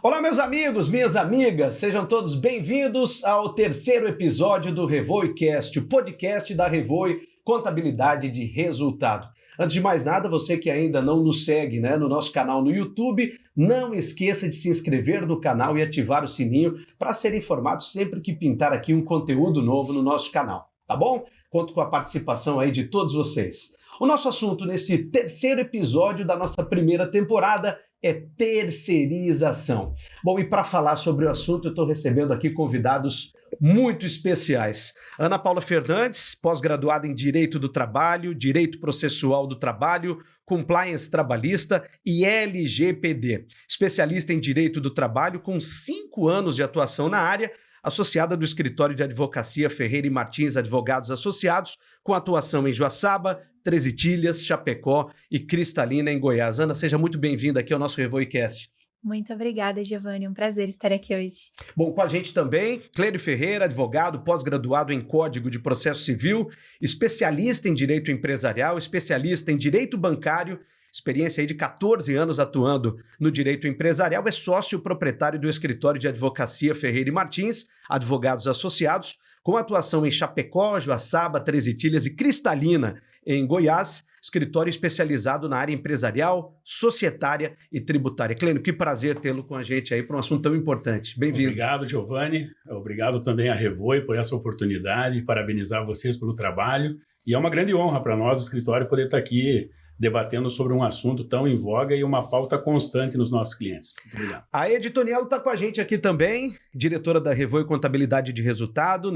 Olá, meus amigos, minhas amigas, sejam todos bem-vindos ao terceiro episódio do RevoiCast, o podcast da Revoi Contabilidade de Resultado. Antes de mais nada, você que ainda não nos segue, no nosso canal no YouTube, não esqueça de se inscrever no canal e ativar o sininho para ser informado sempre que pintar aqui um conteúdo novo no nosso canal, tá bom? Conto com a participação aí de todos vocês. O nosso assunto nesse terceiro episódio da nossa primeira temporada é terceirização. Bom, e para falar sobre o assunto, eu estou recebendo aqui convidados muito especiais. Ana Paula Fernandes, pós-graduada em Direito do Trabalho, Direito Processual do Trabalho, Compliance Trabalhista e LGPD. Especialista em Direito do Trabalho, com 5 anos de atuação na área, associada do escritório de advocacia Ferreira e Martins Advogados Associados, com atuação em Joaçaba, Três Itilhas, Chapecó e Cristalina, em Goiás. Ana, seja muito bem-vinda aqui ao nosso RevoiCast. Muito obrigada, Giovanni. Um prazer estar aqui hoje. Bom, com a gente também, Clênio Ferreira, advogado, pós-graduado em Código de Processo Civil, especialista em Direito Empresarial, especialista em Direito Bancário, experiência aí de 14 anos atuando no direito empresarial, é sócio proprietário do escritório de advocacia Ferreira e Martins, Advogados Associados, com atuação em Chapecó, Joaçaba, Três Itilhas e Cristalina, em Goiás, escritório especializado na área empresarial, societária e tributária. Clênio, que prazer tê-lo com a gente aí para um assunto tão importante. Bem-vindo. Obrigado, Giovanni. Obrigado também à Revoi por essa oportunidade, parabenizar vocês pelo trabalho. E é uma grande honra para nós, o escritório, poder estar aqui debatendo sobre um assunto tão em voga e uma pauta constante nos nossos clientes. Muito obrigado. A Editonielo está com a gente aqui também, diretora da Revoi Contabilidade de Resultado,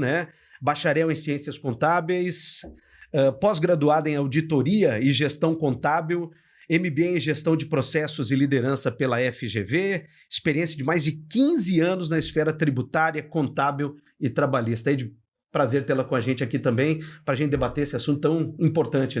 bacharel em Ciências Contábeis, pós-graduada em Auditoria e Gestão Contábil, MBA em Gestão de Processos e Liderança pela FGV, experiência de mais de 15 anos na esfera tributária, contábil e trabalhista. Prazer tê-la com a gente aqui também, para a gente debater esse assunto tão importante,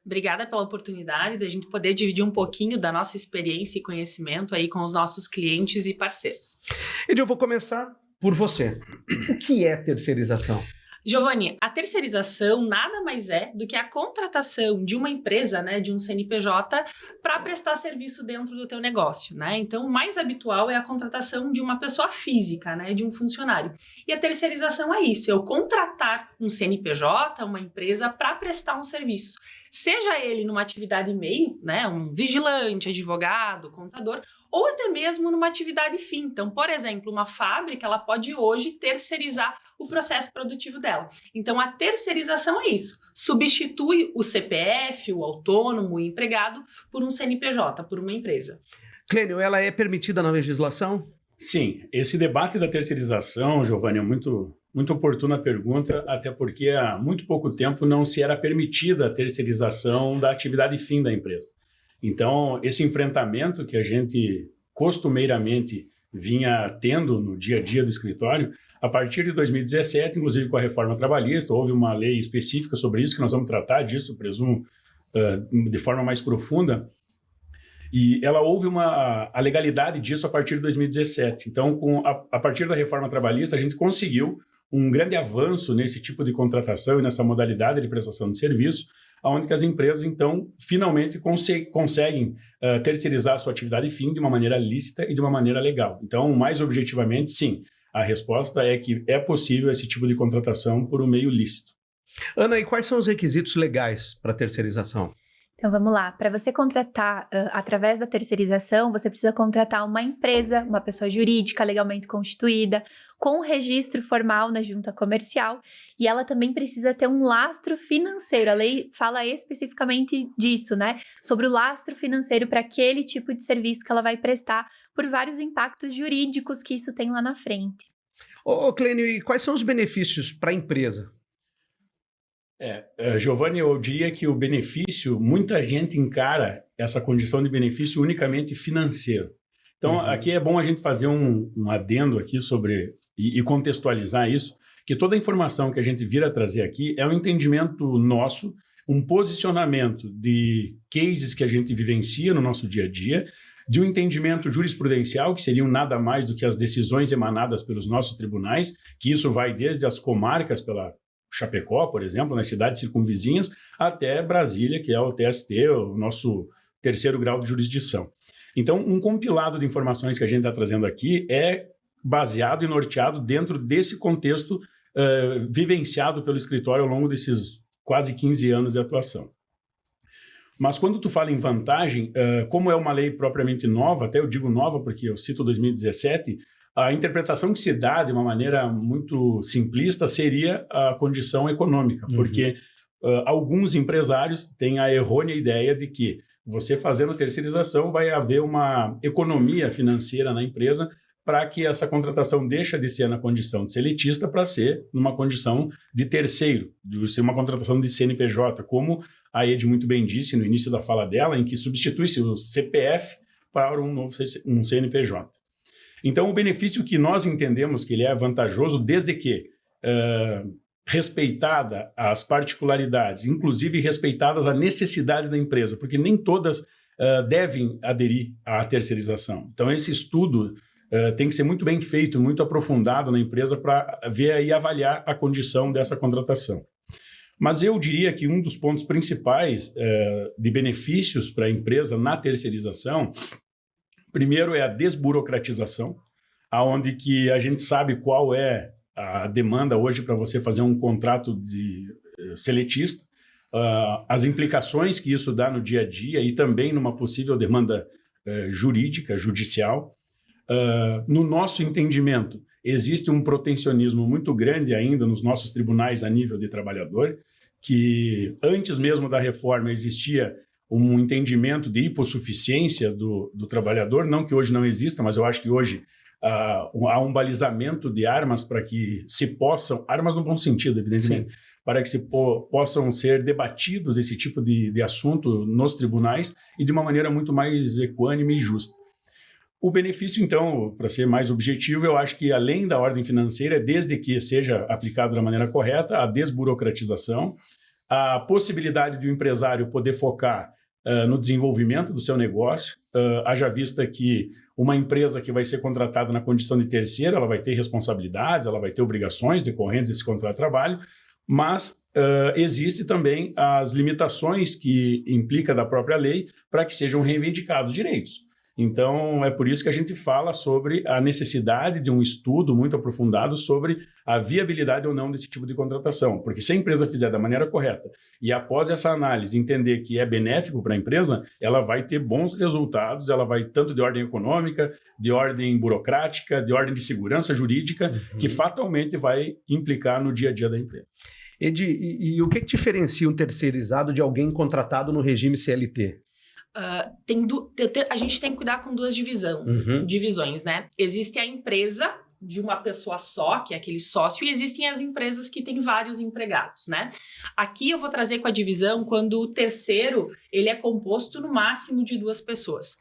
Obrigada pela oportunidade da gente poder dividir um pouquinho da nossa experiência e conhecimento aí com os nossos clientes e parceiros. Eu vou começar por você. O que é terceirização? Giovanni, a terceirização nada mais é do que a contratação de uma empresa, de um CNPJ, para prestar serviço dentro do teu negócio, Então, o mais habitual é a contratação de uma pessoa física, de um funcionário. E a terceirização é isso, é eu contratar um CNPJ, uma empresa, para prestar um serviço. Seja ele numa atividade meio, um vigilante, advogado, contador, ou até mesmo numa atividade fim. Então, por exemplo, uma fábrica, ela pode hoje terceirizar o processo produtivo dela. Então, a terceirização é isso. Substitui o CPF, o autônomo, o empregado, por um CNPJ, por uma empresa. Clênio, ela é permitida na legislação? Sim, esse debate da terceirização, Giovanni, é muito oportuna a pergunta, até porque há muito pouco tempo não se era permitida a terceirização da atividade fim da empresa. Então, esse enfrentamento que a gente costumeiramente vinha tendo no dia a dia do escritório, a partir de 2017, inclusive com a reforma trabalhista, houve uma lei específica sobre isso, que nós vamos tratar disso, presumo, de forma mais profunda, e houve a legalidade disso a partir de 2017. Então, a partir da reforma trabalhista, a gente conseguiu um grande avanço nesse tipo de contratação e nessa modalidade de prestação de serviço, onde que as empresas, então, finalmente conseguem terceirizar a sua atividade fim de uma maneira lícita e de uma maneira legal. Então, mais objetivamente, sim, a resposta é que é possível esse tipo de contratação por um meio lícito. Ana, e quais são os requisitos legais para terceirização? Então, vamos lá. Para você contratar através da terceirização, você precisa contratar uma empresa, uma pessoa jurídica legalmente constituída, com registro formal na junta comercial, e ela também precisa ter um lastro financeiro. A lei fala especificamente disso, sobre o lastro financeiro para aquele tipo de serviço que ela vai prestar, por vários impactos jurídicos que isso tem lá na frente. Ô, Clênio, e quais são os benefícios para a empresa? Giovanni, eu diria que o benefício, muita gente encara essa condição de benefício unicamente financeiro. Então, aqui é bom a gente fazer um adendo aqui sobre, e contextualizar isso, que toda a informação que a gente vir a trazer aqui é um entendimento nosso, um posicionamento de cases que a gente vivencia no nosso dia a dia, de um entendimento jurisprudencial, que seriam nada mais do que as decisões emanadas pelos nossos tribunais, que isso vai desde as comarcas pela Chapecó, por exemplo, nas cidades circunvizinhas, até Brasília, que é o TST, o nosso terceiro grau de jurisdição. Então, um compilado de informações que a gente está trazendo aqui é baseado e norteado dentro desse contexto vivenciado pelo escritório ao longo desses quase 15 anos de atuação. Mas quando tu fala em vantagem, como é uma lei propriamente nova, até eu digo nova porque eu cito 2017, a interpretação que se dá de uma maneira muito simplista seria a condição econômica, porque alguns empresários têm a errônea ideia de que você fazendo terceirização vai haver uma economia financeira na empresa para que essa contratação deixe de ser na condição de seletista para ser numa condição de terceiro, de ser uma contratação de CNPJ, como a Ed muito bem disse no início da fala dela, em que substitui-se o CPF para um CNPJ. Então, o benefício que nós entendemos que ele é vantajoso, desde que respeitada as particularidades, inclusive respeitadas a necessidade da empresa, porque nem todas devem aderir à terceirização. Então, esse estudo tem que ser muito bem feito, muito aprofundado na empresa para ver e avaliar a condição dessa contratação. Mas eu diria que um dos pontos principais de benefícios para a empresa na terceirização, primeiro é a desburocratização, aonde que a gente sabe qual é a demanda hoje para você fazer um contrato de seletista, as implicações que isso dá no dia a dia e também numa possível demanda jurídica, judicial. No nosso entendimento, existe um protecionismo muito grande ainda nos nossos tribunais a nível de trabalhador, que antes mesmo da reforma existia um entendimento de hipossuficiência do trabalhador, não que hoje não exista, mas eu acho que hoje há um balizamento de armas para que se possam, armas no bom sentido, evidentemente, sim, para que possam ser debatidos esse tipo de assunto nos tribunais e de uma maneira muito mais equânime e justa. O benefício, então, para ser mais objetivo, eu acho que além da ordem financeira, desde que seja aplicado da maneira correta, a desburocratização, a possibilidade de o empresário poder focar no desenvolvimento do seu negócio, haja vista que uma empresa que vai ser contratada na condição de terceiro, ela vai ter responsabilidades, ela vai ter obrigações decorrentes desse contrato de trabalho, mas existe também as limitações que implica da própria lei para que sejam reivindicados direitos. Então, é por isso que a gente fala sobre a necessidade de um estudo muito aprofundado sobre a viabilidade ou não desse tipo de contratação. Porque se a empresa fizer da maneira correta e após essa análise entender que é benéfico para a empresa, ela vai ter bons resultados, ela vai tanto de ordem econômica, de ordem burocrática, de ordem de segurança jurídica, que fatalmente vai implicar no dia a dia da empresa. Ed, e o que diferencia um terceirizado de alguém contratado no regime CLT? A gente tem que cuidar com duas divisões, né? Existe a empresa de uma pessoa só, que é aquele sócio, e existem as empresas que têm vários empregados, né? Aqui eu vou trazer com a divisão quando o terceiro, ele é composto no máximo de 2 pessoas.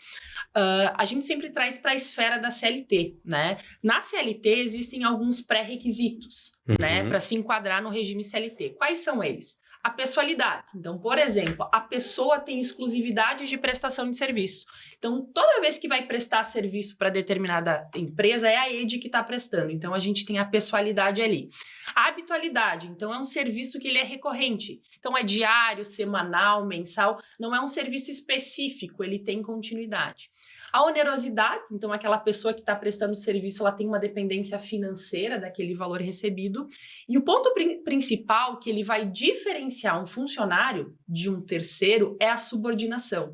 A gente sempre traz para a esfera da CLT, né? Na CLT existem alguns pré-requisitos, né? Para se enquadrar no regime CLT. Quais são eles? A pessoalidade. Então, por exemplo, a pessoa tem exclusividade de prestação de serviço. Então, toda vez que vai prestar serviço para determinada empresa, é a ED que está prestando. Então, a gente tem a pessoalidade ali. A habitualidade. Então, é um serviço que ele é recorrente. Então, é diário, semanal, mensal. Não é um serviço específico, ele tem continuidade. A onerosidade, então aquela pessoa que está prestando serviço, ela tem uma dependência financeira daquele valor recebido. E o ponto principal que ele vai diferenciar um funcionário de um terceiro é a subordinação.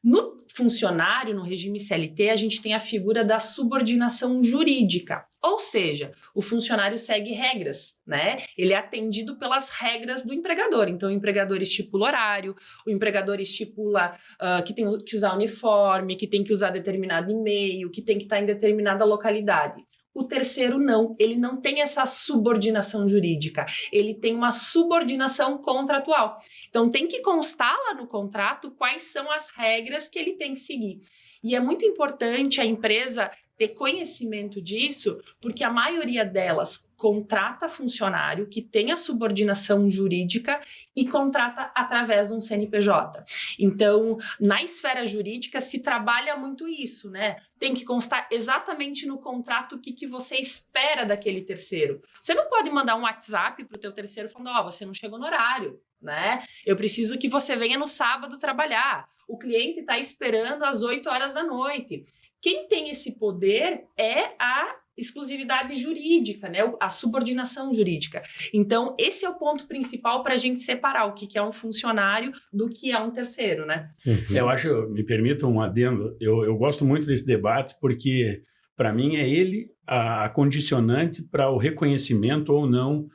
No funcionário, no regime CLT, a gente tem a figura da subordinação jurídica, ou seja, o funcionário segue regras, né? Ele é atendido pelas regras do empregador. Então, o empregador estipula horário, o empregador estipula que tem que usar uniforme, que tem que usar determinado e-mail, que tem que estar em determinada localidade. O terceiro não, ele não tem essa subordinação jurídica, ele tem uma subordinação contratual. Então tem que constar lá no contrato quais são as regras que ele tem que seguir. E é muito importante a empresa ter conhecimento disso, porque a maioria delas contrata funcionário que tem a subordinação jurídica e contrata através de um CNPJ. Então, na esfera jurídica se trabalha muito isso, né? Tem que constar exatamente no contrato o que você espera daquele terceiro. Você não pode mandar um WhatsApp para o teu terceiro falando, você não chegou no horário, né? Eu preciso que você venha no sábado trabalhar. O cliente está esperando às 8 horas da noite. Quem tem esse poder é a exclusividade jurídica, né? A subordinação jurídica. Então, esse é o ponto principal para a gente separar o que é um funcionário do que é um terceiro, né? Eu acho, me permita um adendo, eu gosto muito desse debate porque, para mim, é ele a condicionante para o reconhecimento ou não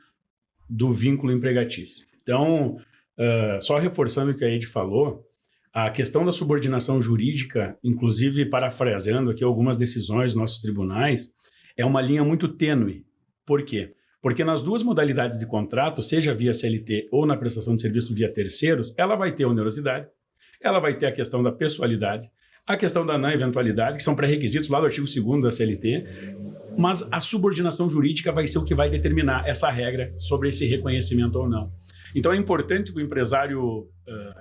do vínculo empregatício. Então, só reforçando o que a Ed falou, a questão da subordinação jurídica, inclusive parafraseando aqui algumas decisões dos nossos tribunais, é uma linha muito tênue. Por quê? Porque nas duas modalidades de contrato, seja via CLT ou na prestação de serviço via terceiros, ela vai ter onerosidade, ela vai ter a questão da pessoalidade, a questão da não eventualidade, que são pré-requisitos lá do artigo 2º da CLT, mas a subordinação jurídica vai ser o que vai determinar essa regra sobre esse reconhecimento ou não. Então é importante que o empresário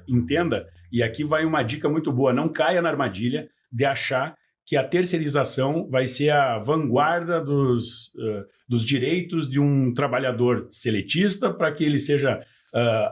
entenda, e aqui vai uma dica muito boa, não caia na armadilha de achar que a terceirização vai ser a vanguarda dos direitos de um trabalhador seletista para que ele seja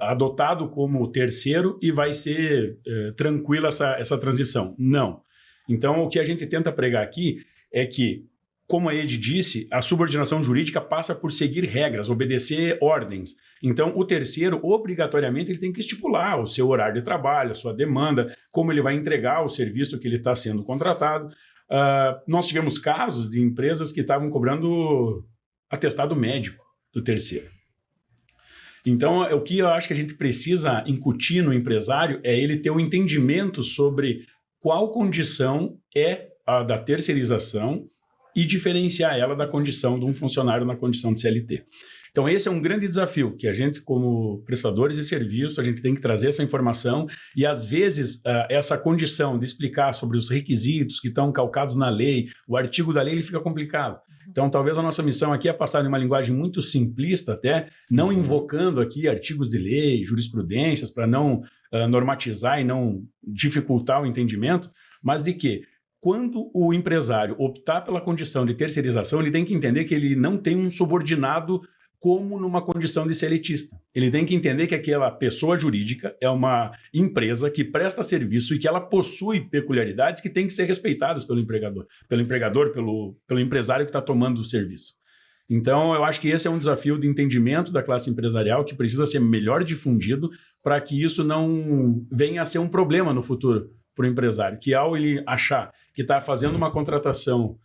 adotado como terceiro e vai ser tranquila essa transição. Não. Então, o que a gente tenta pregar aqui é que, como a Ed disse, a subordinação jurídica passa por seguir regras, obedecer ordens. Então, o terceiro, obrigatoriamente, ele tem que estipular o seu horário de trabalho, a sua demanda, como ele vai entregar o serviço que ele está sendo contratado. Nós tivemos casos de empresas que estavam cobrando atestado médico do terceiro. Então, o que eu acho que a gente precisa incutir no empresário é ele ter um entendimento sobre qual condição é a da terceirização e diferenciar ela da condição de um funcionário na condição de CLT. Então, esse é um grande desafio que a gente, como prestadores de serviço, a gente tem que trazer essa informação e, às vezes, essa condição de explicar sobre os requisitos que estão calcados na lei, o artigo da lei, ele fica complicado. Então, talvez a nossa missão aqui é passar em uma linguagem muito simplista até, não invocando aqui artigos de lei, jurisprudências, para não normatizar e não dificultar o entendimento, mas de que quando o empresário optar pela condição de terceirização, ele tem que entender que ele não tem um subordinado como numa condição de seletista. Ele tem que entender que aquela pessoa jurídica é uma empresa que presta serviço e que ela possui peculiaridades que têm que ser respeitadas pelo empregador, pelo empresário que está tomando o serviço. Então, eu acho que esse é um desafio de entendimento da classe empresarial que precisa ser melhor difundido para que isso não venha a ser um problema no futuro para o empresário, que ao ele achar que está fazendo uma contratação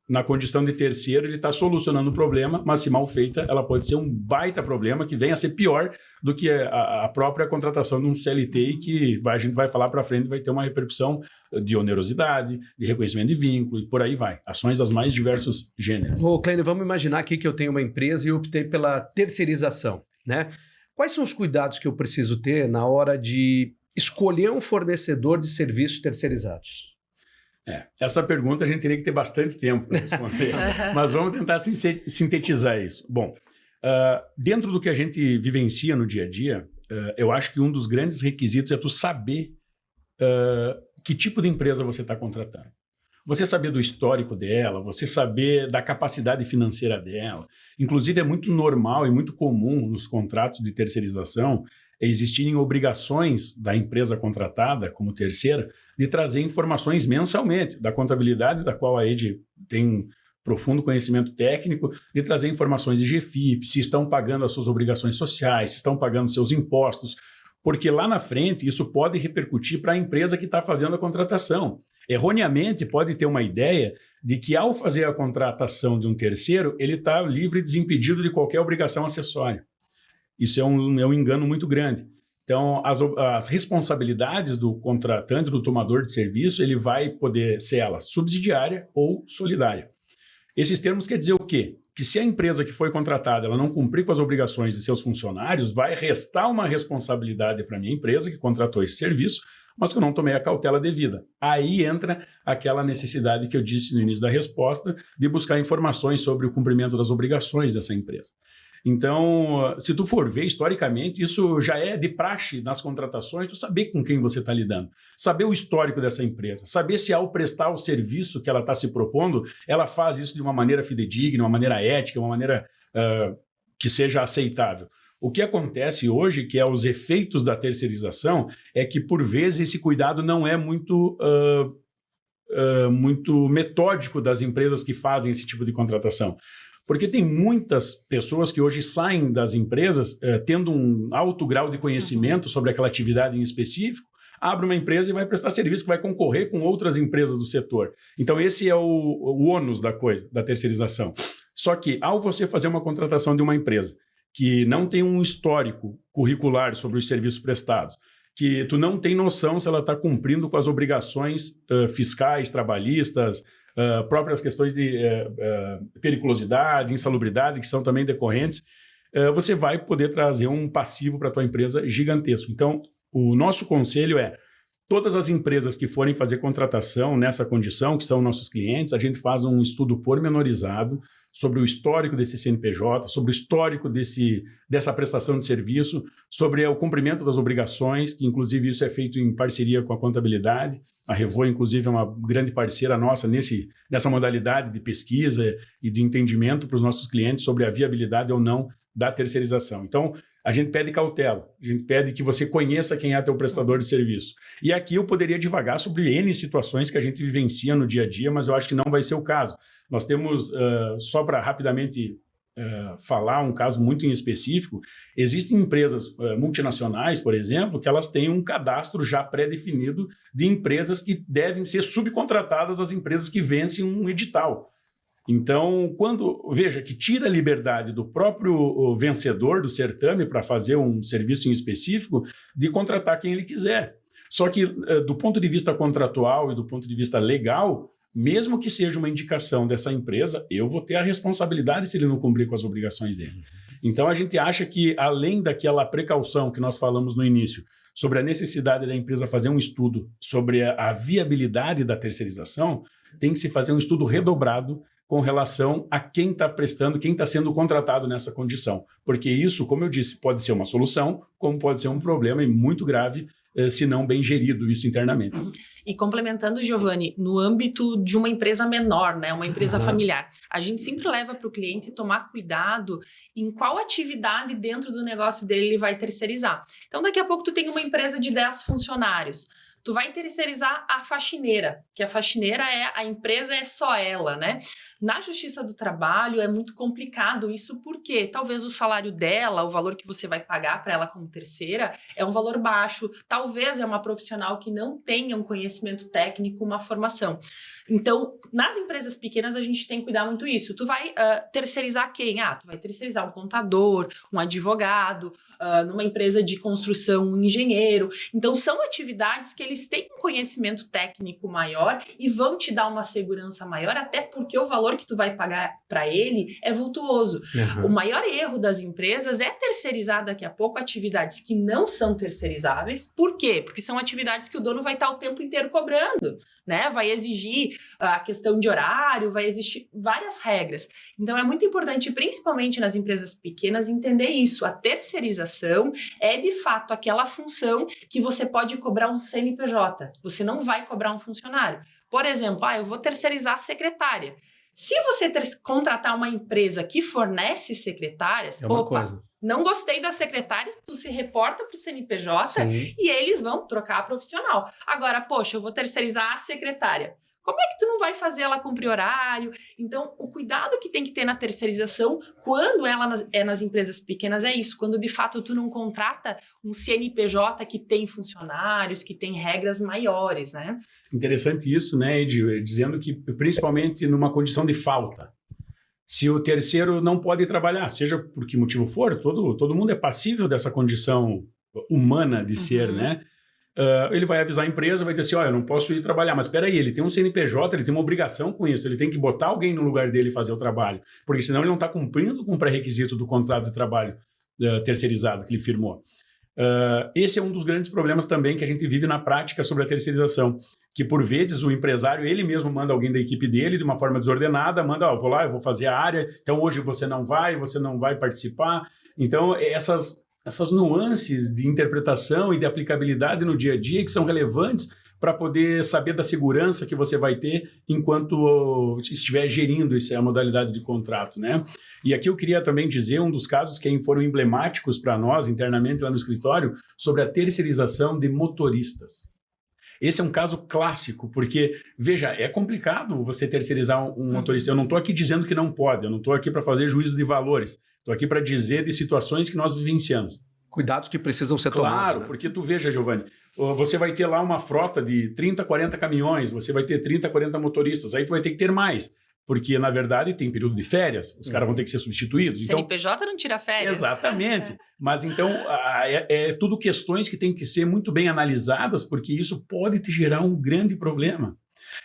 na condição de terceiro, ele está solucionando o problema, mas se mal feita, ela pode ser um baita problema que venha a ser pior do que a própria contratação de um CLT e que a gente vai falar para frente, vai ter uma repercussão de onerosidade, de reconhecimento de vínculo e por aí vai. Ações das mais diversos gêneros. Ô, Kleiner, vamos imaginar aqui que eu tenho uma empresa e optei pela terceirização, né? Quais são os cuidados que eu preciso ter na hora de escolher um fornecedor de serviços terceirizados? Essa pergunta a gente teria que ter bastante tempo para responder, mas vamos tentar sintetizar isso. Bom, dentro do que a gente vivencia no dia a dia, eu acho que um dos grandes requisitos é tu saber que tipo de empresa você está contratando. Você saber do histórico dela, você saber da capacidade financeira dela. Inclusive, é muito normal e muito comum nos contratos de terceirização existirem obrigações da empresa contratada como terceira de trazer informações mensalmente da contabilidade, da qual a Ed tem profundo conhecimento técnico, de trazer informações de GFIP, se estão pagando as suas obrigações sociais, se estão pagando seus impostos, porque lá na frente isso pode repercutir para a empresa que está fazendo a contratação. Erroneamente, pode ter uma ideia de que ao fazer a contratação de um terceiro, ele está livre e desimpedido de qualquer obrigação acessória. Isso é um engano muito grande. Então, as responsabilidades do contratante, do tomador de serviço, ele vai poder ser ela subsidiária ou solidária. Esses termos quer dizer o quê? que se a empresa que foi contratada ela não cumprir com as obrigações de seus funcionários, vai restar uma responsabilidade para a minha empresa que contratou esse serviço, mas que eu não tomei a cautela devida. Aí entra aquela necessidade que eu disse no início da resposta de buscar informações sobre o cumprimento das obrigações dessa empresa. Então, se tu for ver historicamente, isso já é de praxe nas contratações, tu saber com quem você está lidando, saber o histórico dessa empresa, saber se ao prestar o serviço que ela está se propondo, ela faz isso de uma maneira fidedigna, uma maneira ética, uma maneira que seja aceitável. O que acontece hoje, que é os efeitos da terceirização, é que, por vezes, esse cuidado não é muito metódico das empresas que fazem esse tipo de contratação. Porque tem muitas pessoas que hoje saem das empresas tendo um alto grau de conhecimento sobre aquela atividade em específico, abre uma empresa e vai prestar serviço que vai concorrer com outras empresas do setor. Então, esse é o ônus da coisa, da terceirização. Só que, ao você fazer uma contratação de uma empresa que não tem um histórico curricular sobre os serviços prestados, que tu não tem noção se ela está cumprindo com as obrigações fiscais, trabalhistas, próprias questões de periculosidade, insalubridade, que são também decorrentes, você vai poder trazer um passivo para a tua empresa gigantesco. Então, o nosso conselho é, todas as empresas que forem fazer contratação nessa condição, que são nossos clientes, a gente faz um estudo pormenorizado sobre o histórico desse CNPJ, sobre o histórico dessa prestação de serviço, sobre o cumprimento das obrigações, que inclusive isso é feito em parceria com a contabilidade. A Revoi, inclusive, é uma grande parceira nossa nessa modalidade de pesquisa e de entendimento para os nossos clientes sobre a viabilidade ou não da terceirização. Então, a gente pede cautela, a gente pede que você conheça quem é teu prestador de serviço. E aqui eu poderia divagar sobre N situações que a gente vivencia no dia a dia, mas eu acho que não vai ser o caso. Nós temos, só para rapidamente falar um caso muito em específico, existem empresas multinacionais, por exemplo, que elas têm um cadastro já pré-definido de empresas que devem ser subcontratadas às empresas que vencem um edital. Então, veja que tira a liberdade do próprio vencedor do certame para fazer um serviço em específico de contratar quem ele quiser. Só que, do ponto de vista contratual e do ponto de vista legal, mesmo que seja uma indicação dessa empresa, eu vou ter a responsabilidade se ele não cumprir com as obrigações dele. Então, a gente acha que, além daquela precaução que nós falamos no início, sobre a necessidade da empresa fazer um estudo sobre a viabilidade da terceirização, tem que se fazer um estudo redobrado com relação a quem está prestando, quem está sendo contratado nessa condição. Porque isso, como eu disse, pode ser uma solução, como pode ser um problema e muito grave, se não bem gerido isso internamente. E complementando, Giovanni, no âmbito de uma empresa menor, né, uma empresa familiar, a gente sempre leva para o cliente tomar cuidado em qual atividade dentro do negócio dele ele vai terceirizar. Então, daqui a pouco tu tem uma empresa de 10 funcionários. Tu vai terceirizar a faxineira, que a faxineira a empresa é só ela, né? Na Justiça do Trabalho é muito complicado isso, porque talvez o salário dela, o valor que você vai pagar para ela como terceira, é um valor baixo, talvez é uma profissional que não tenha um conhecimento técnico, uma formação. Então, nas empresas pequenas, a gente tem que cuidar muito isso. Tu vai terceirizar quem? Tu vai terceirizar um contador, um advogado, numa empresa de construção, um engenheiro. Então, são atividades que eles têm um conhecimento técnico maior e vão te dar uma segurança maior, até porque o valor que tu vai pagar para ele é vultuoso. O maior erro das empresas é terceirizar daqui a pouco atividades que não são terceirizáveis. Por quê? Porque são atividades que o dono vai estar o tempo inteiro cobrando, né? Vai exigir a questão de horário, vai existir várias regras. Então, é muito importante, principalmente nas empresas pequenas, entender isso. A terceirização é, de fato, aquela função que você pode cobrar um CNPJ. Você não vai cobrar um funcionário. Por exemplo, eu vou terceirizar a secretária. Se você contratar uma empresa que fornece secretárias, não gostei da secretária, tu se reporta para o CNPJ. Sim. E eles vão trocar a profissional. Agora, poxa, eu vou terceirizar a secretária. Como é que tu não vai fazer ela cumprir horário? Então, o cuidado que tem que ter na terceirização, quando ela é nas empresas pequenas, é isso. Quando, de fato, tu não contrata um CNPJ que tem funcionários, que tem regras maiores, né? Interessante isso, né, Edi? Dizendo que, principalmente numa condição de falta, se o terceiro não pode trabalhar, seja por que motivo for, todo mundo é passível dessa condição humana de ser, né? ele vai avisar a empresa, vai dizer assim, eu não posso ir trabalhar, mas espera aí, ele tem um CNPJ, ele tem uma obrigação com isso, ele tem que botar alguém no lugar dele e fazer o trabalho, porque senão ele não está cumprindo com o pré-requisito do contrato de trabalho terceirizado que ele firmou. Esse é um dos grandes problemas também que a gente vive na prática sobre a terceirização, que por vezes o empresário, ele mesmo manda alguém da equipe dele de uma forma desordenada, manda, eu vou lá, eu vou fazer a área, então hoje você não vai participar. Então essas nuances de interpretação e de aplicabilidade no dia a dia que são relevantes para poder saber da segurança que você vai ter enquanto estiver gerindo essa modalidade de contrato, né? E aqui eu queria também dizer um dos casos que foram emblemáticos para nós internamente lá no escritório sobre a terceirização de motoristas. Esse é um caso clássico, porque, veja, é complicado você terceirizar um motorista. Eu não estou aqui dizendo que não pode, eu não estou aqui para fazer juízo de valores, estou aqui para dizer de situações que nós vivenciamos. Cuidados que precisam ser tomados. Claro, né? Porque tu veja, Giovanni, você vai ter lá uma frota de 30, 40 caminhões, você vai ter 30, 40 motoristas, aí tu vai ter que ter mais, porque na verdade tem período de férias, os caras vão ter que ser substituídos. O CNPJ não tira férias. Exatamente, mas então é tudo questões que têm que ser muito bem analisadas, porque isso pode te gerar um grande problema.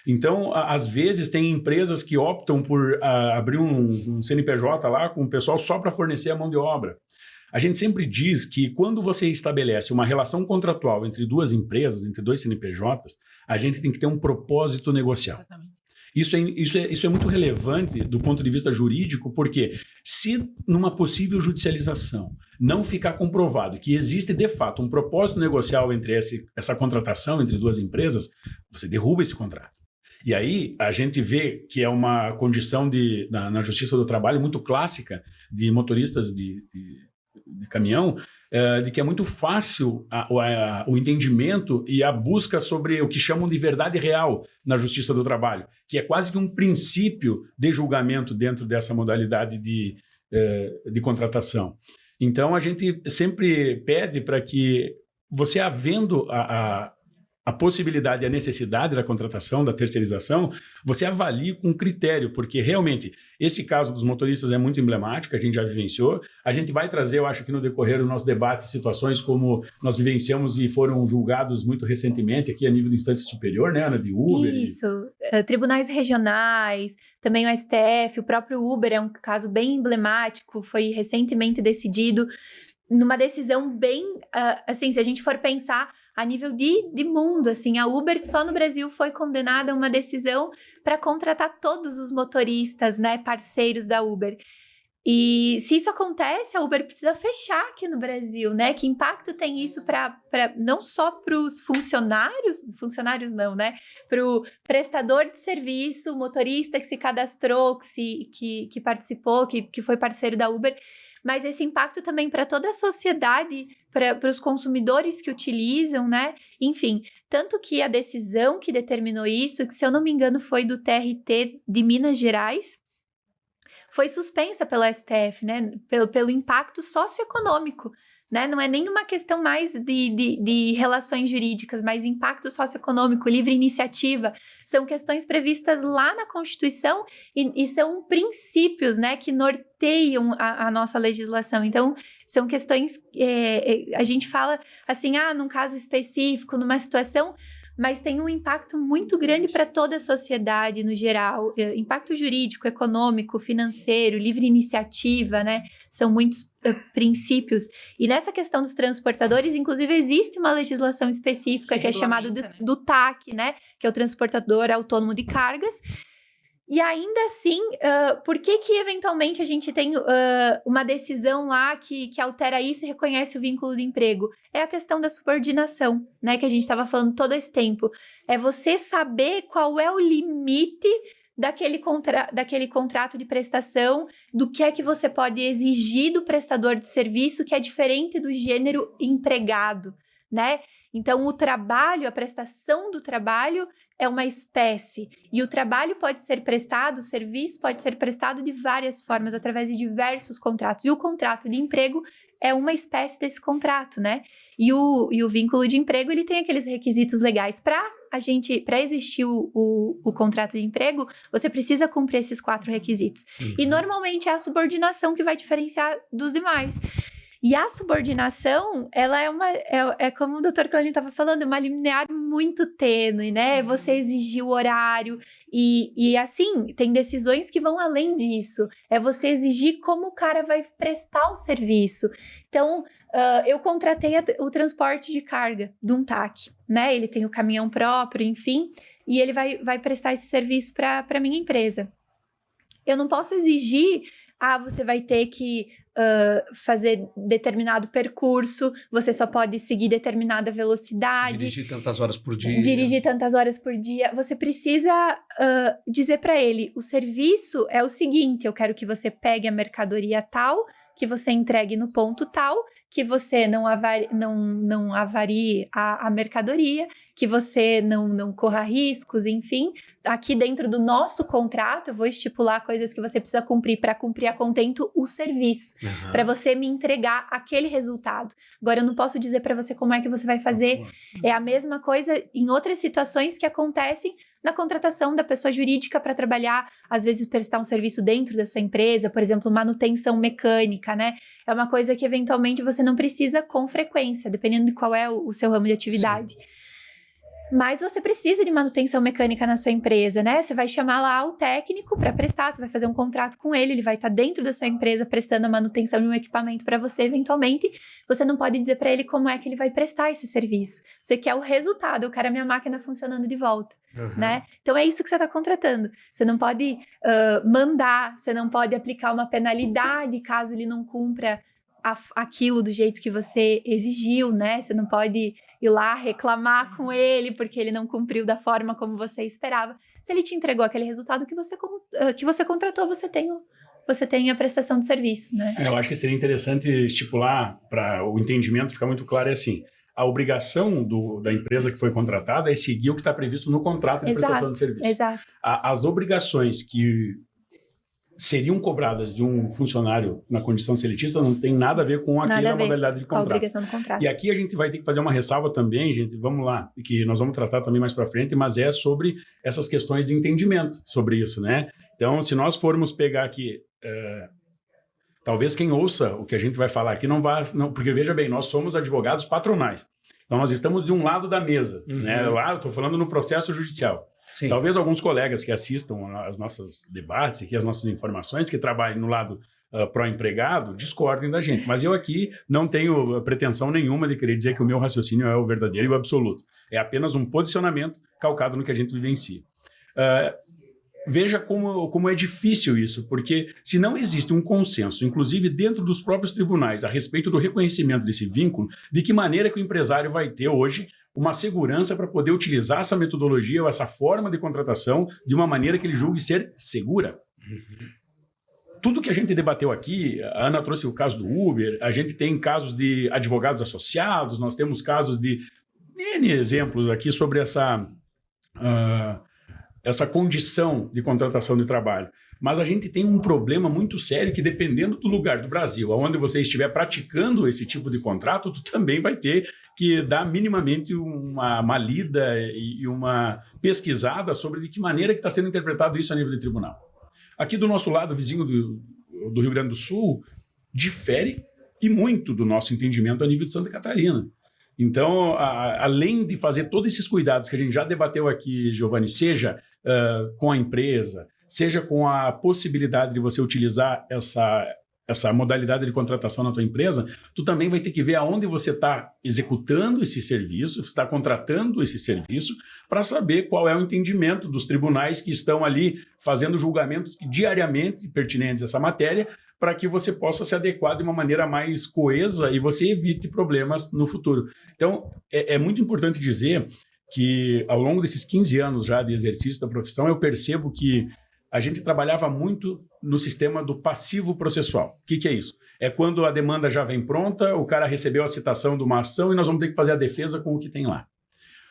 Então, às vezes, tem empresas que optam por abrir um CNPJ lá com o pessoal só para fornecer a mão de obra. A gente sempre diz que quando você estabelece uma relação contratual entre duas empresas, entre dois CNPJs, a gente tem que ter um propósito negocial. Exatamente. Isso é muito relevante do ponto de vista jurídico, porque se numa possível judicialização não ficar comprovado que existe de fato um propósito negocial entre essa contratação entre duas empresas, você derruba esse contrato. E aí a gente vê que é uma condição na Justiça do Trabalho muito clássica de motoristas de caminhão, de que é muito fácil o entendimento e a busca sobre o que chamam de verdade real na Justiça do Trabalho, que é quase que um princípio de julgamento dentro dessa modalidade de contratação. Então, a gente sempre pede para que você, havendo a possibilidade e a necessidade da contratação, da terceirização, você avalie com critério, porque realmente esse caso dos motoristas é muito emblemático, a gente já vivenciou. A gente vai trazer, eu acho que no decorrer do nosso debate, situações como nós vivenciamos e foram julgados muito recentemente aqui a nível de instância superior, né, Ana, de Uber. Isso, tribunais regionais, também o STF, o próprio Uber é um caso bem emblemático, foi recentemente decidido numa decisão bem, assim, se a gente for pensar a nível de mundo, assim, a Uber só no Brasil foi condenada a uma decisão para contratar todos os motoristas, né, parceiros da Uber. E se isso acontece, a Uber precisa fechar aqui no Brasil, né? Que impacto tem isso para não só para os funcionários não, né? Para o prestador de serviço, o motorista que se cadastrou, que participou, que foi parceiro da Uber, mas esse impacto também para toda a sociedade, para os consumidores que utilizam, né? Enfim, tanto que a decisão que determinou isso, que se eu não me engano foi do TRT de Minas Gerais, foi suspensa pelo STF, né? Pelo impacto socioeconômico, né? Não é nenhuma questão mais de relações jurídicas, mas impacto socioeconômico, livre iniciativa, são questões previstas lá na Constituição e são princípios, né, que norteiam a nossa legislação. Então, são questões, a gente fala assim, num caso específico, numa situação, mas tem um impacto muito grande para toda a sociedade no geral, impacto jurídico, econômico, financeiro, livre iniciativa, né? São muitos princípios. E nessa questão dos transportadores, inclusive, existe uma legislação específica que é chamada do TAC, né? Que é o Transportador Autônomo de Cargas. E ainda assim, por que eventualmente a gente tem uma decisão lá que altera isso e reconhece o vínculo de emprego? É a questão da subordinação, né, que a gente estava falando todo esse tempo. É você saber qual é o limite daquele contrato de prestação, do que é que você pode exigir do prestador de serviço, que é diferente do gênero empregado, né? Então, o trabalho, a prestação do trabalho é uma espécie. E o trabalho pode ser prestado, o serviço pode ser prestado de várias formas, através de diversos contratos. E o contrato de emprego é uma espécie desse contrato, né? E o vínculo de emprego, ele tem aqueles requisitos legais. Para existir o contrato de emprego, você precisa cumprir esses 4 requisitos. E, normalmente, é a subordinação que vai diferenciar dos demais. E a subordinação, ela é como o Dr. Cláudio estava falando, uma linear muito tênue, né? Você exigir o horário e assim, tem decisões que vão além disso. É você exigir como o cara vai prestar o serviço. Então, eu contratei o transporte de carga de um TAC, né? Ele tem o caminhão próprio, enfim, e ele vai prestar esse serviço para minha empresa. Eu não posso exigir, você vai ter que fazer determinado percurso, você só pode seguir determinada velocidade. Dirigir tantas horas por dia. Você precisa dizer para ele, o serviço é o seguinte, eu quero que você pegue a mercadoria tal, que você entregue no ponto tal, que você não avarie a mercadoria, que você não corra riscos, enfim. Aqui dentro do nosso contrato, eu vou estipular coisas que você precisa cumprir para cumprir a contento o serviço, para você me entregar aquele resultado. Agora, eu não posso dizer para você como é que você vai fazer. É a mesma coisa em outras situações que acontecem na contratação da pessoa jurídica para trabalhar, às vezes prestar um serviço dentro da sua empresa, por exemplo, manutenção mecânica, né? É uma coisa que eventualmente você não precisa com frequência, dependendo de qual é o seu ramo de atividade. Sim. Mas você precisa de manutenção mecânica na sua empresa, né? Você vai chamar lá o técnico para prestar, você vai fazer um contrato com ele vai estar dentro da sua empresa prestando a manutenção de um equipamento para você, eventualmente. Você não pode dizer para ele como é que ele vai prestar esse serviço. Você quer o resultado, eu quero a minha máquina funcionando de volta, né? Então é isso que você está contratando. Você não pode mandar, você não pode aplicar uma penalidade caso ele não cumpra aquilo do jeito que você exigiu, né? Você não pode ir lá reclamar com ele porque ele não cumpriu da forma como você esperava. Se ele te entregou aquele resultado que você contratou, você tem a prestação de serviço, né? Eu acho que seria interessante estipular, para o entendimento ficar muito claro, assim, a obrigação da empresa que foi contratada é seguir o que está previsto no contrato de prestação de serviço. Exato. As obrigações que seriam cobradas de um funcionário na condição seletista não tem nada a ver com aquela modalidade de contrato. Com a obrigação do contrato. E aqui a gente vai ter que fazer uma ressalva também, gente, vamos lá, que nós vamos tratar também mais para frente, mas é sobre essas questões de entendimento sobre isso, né? Então, se nós formos pegar aqui, talvez quem ouça o que a gente vai falar aqui não vá, porque veja bem, nós somos advogados patronais. Então, nós estamos de um lado da mesa, né? Lá, eu estou falando no processo judicial. Sim. Talvez alguns colegas que assistam aos nossos debates aqui, as nossas informações, que trabalhem no lado pró-empregado, discordem da gente. Mas eu aqui não tenho pretensão nenhuma de querer dizer que o meu raciocínio é o verdadeiro e o absoluto. É apenas um posicionamento calcado no que a gente vivencia. Veja como é difícil isso, porque se não existe um consenso, inclusive dentro dos próprios tribunais, a respeito do reconhecimento desse vínculo, de que maneira que o empresário vai ter hoje uma segurança para poder utilizar essa metodologia ou essa forma de contratação de uma maneira que ele julgue ser segura. Tudo que a gente debateu aqui, a Ana trouxe o caso do Uber, a gente tem casos de advogados associados, nós temos casos de N exemplos aqui sobre essa condição de contratação de trabalho. Mas a gente tem um problema muito sério que, dependendo do lugar do Brasil, onde você estiver praticando esse tipo de contrato, tu também vai ter que dar minimamente uma lida e uma pesquisada sobre de que maneira que está sendo interpretado isso a nível de tribunal. Aqui do nosso lado, vizinho do Rio Grande do Sul, difere e muito do nosso entendimento a nível de Santa Catarina. Então, além de fazer todos esses cuidados que a gente já debateu aqui, Giovanni, seja com a empresa, seja com a possibilidade de você utilizar essa modalidade de contratação na tua empresa, tu também vai ter que ver aonde você está executando esse serviço, está contratando esse serviço, para saber qual é o entendimento dos tribunais que estão ali fazendo julgamentos diariamente pertinentes a essa matéria, para que você possa se adequar de uma maneira mais coesa e você evite problemas no futuro. Então, é muito importante dizer que ao longo desses 15 anos já de exercício da profissão, eu percebo que a gente trabalhava muito no sistema do passivo processual. O que é isso? É quando a demanda já vem pronta, o cara recebeu a citação de uma ação e nós vamos ter que fazer a defesa com o que tem lá.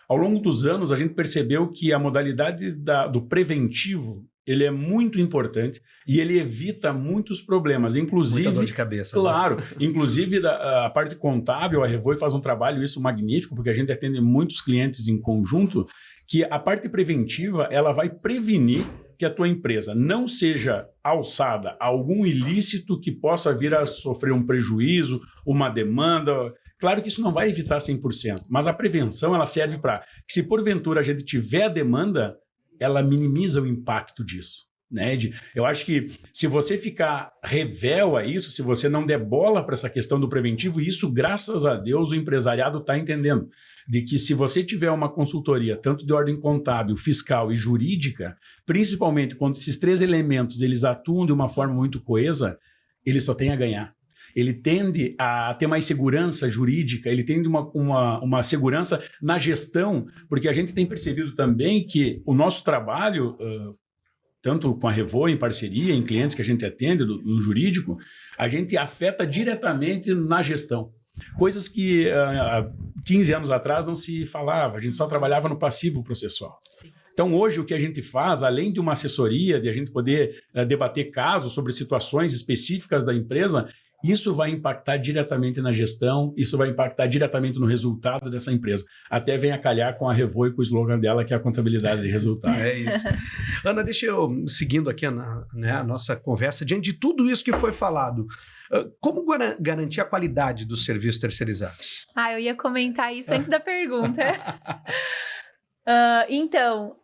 Ao longo dos anos, a gente percebeu que a modalidade do preventivo, ele é muito importante e ele evita muitos problemas, inclusive... Muita dor de cabeça. Claro, né? Inclusive a parte contábil, a Revoi faz um trabalho isso magnífico, porque a gente atende muitos clientes em conjunto, que a parte preventiva, ela vai prevenir que a tua empresa não seja alçada a algum ilícito que possa vir a sofrer um prejuízo, uma demanda. Claro que isso não vai evitar 100%, mas a prevenção ela serve para que, se porventura a gente tiver a demanda, ela minimiza o impacto disso. Né? Eu acho que se você ficar revel a isso, se você não der bola para essa questão do preventivo, isso, graças a Deus, o empresariado está entendendo. De que se você tiver uma consultoria, tanto de ordem contábil, fiscal e jurídica, principalmente quando esses 3 elementos eles atuam de uma forma muito coesa, ele só tem a ganhar. Ele tende a ter mais segurança jurídica, ele tende uma segurança na gestão, porque a gente tem percebido também que o nosso trabalho... tanto com a Revoi, em parceria, em clientes que a gente atende no jurídico, a gente afeta diretamente na gestão. Coisas que há 15 anos atrás não se falava, a gente só trabalhava no passivo processual. Sim. Então, hoje, o que a gente faz, além de uma assessoria, de a gente poder debater casos sobre situações específicas da empresa, isso vai impactar diretamente na gestão, isso vai impactar diretamente no resultado dessa empresa. Até vem a calhar com a Revoi, com o slogan dela, que é a contabilidade de resultado. É isso. Ana, deixa eu, seguindo aqui a nossa conversa, diante de tudo isso que foi falado, como garantir a qualidade dos serviços terceirizados? Eu ia comentar isso antes da pergunta. Então,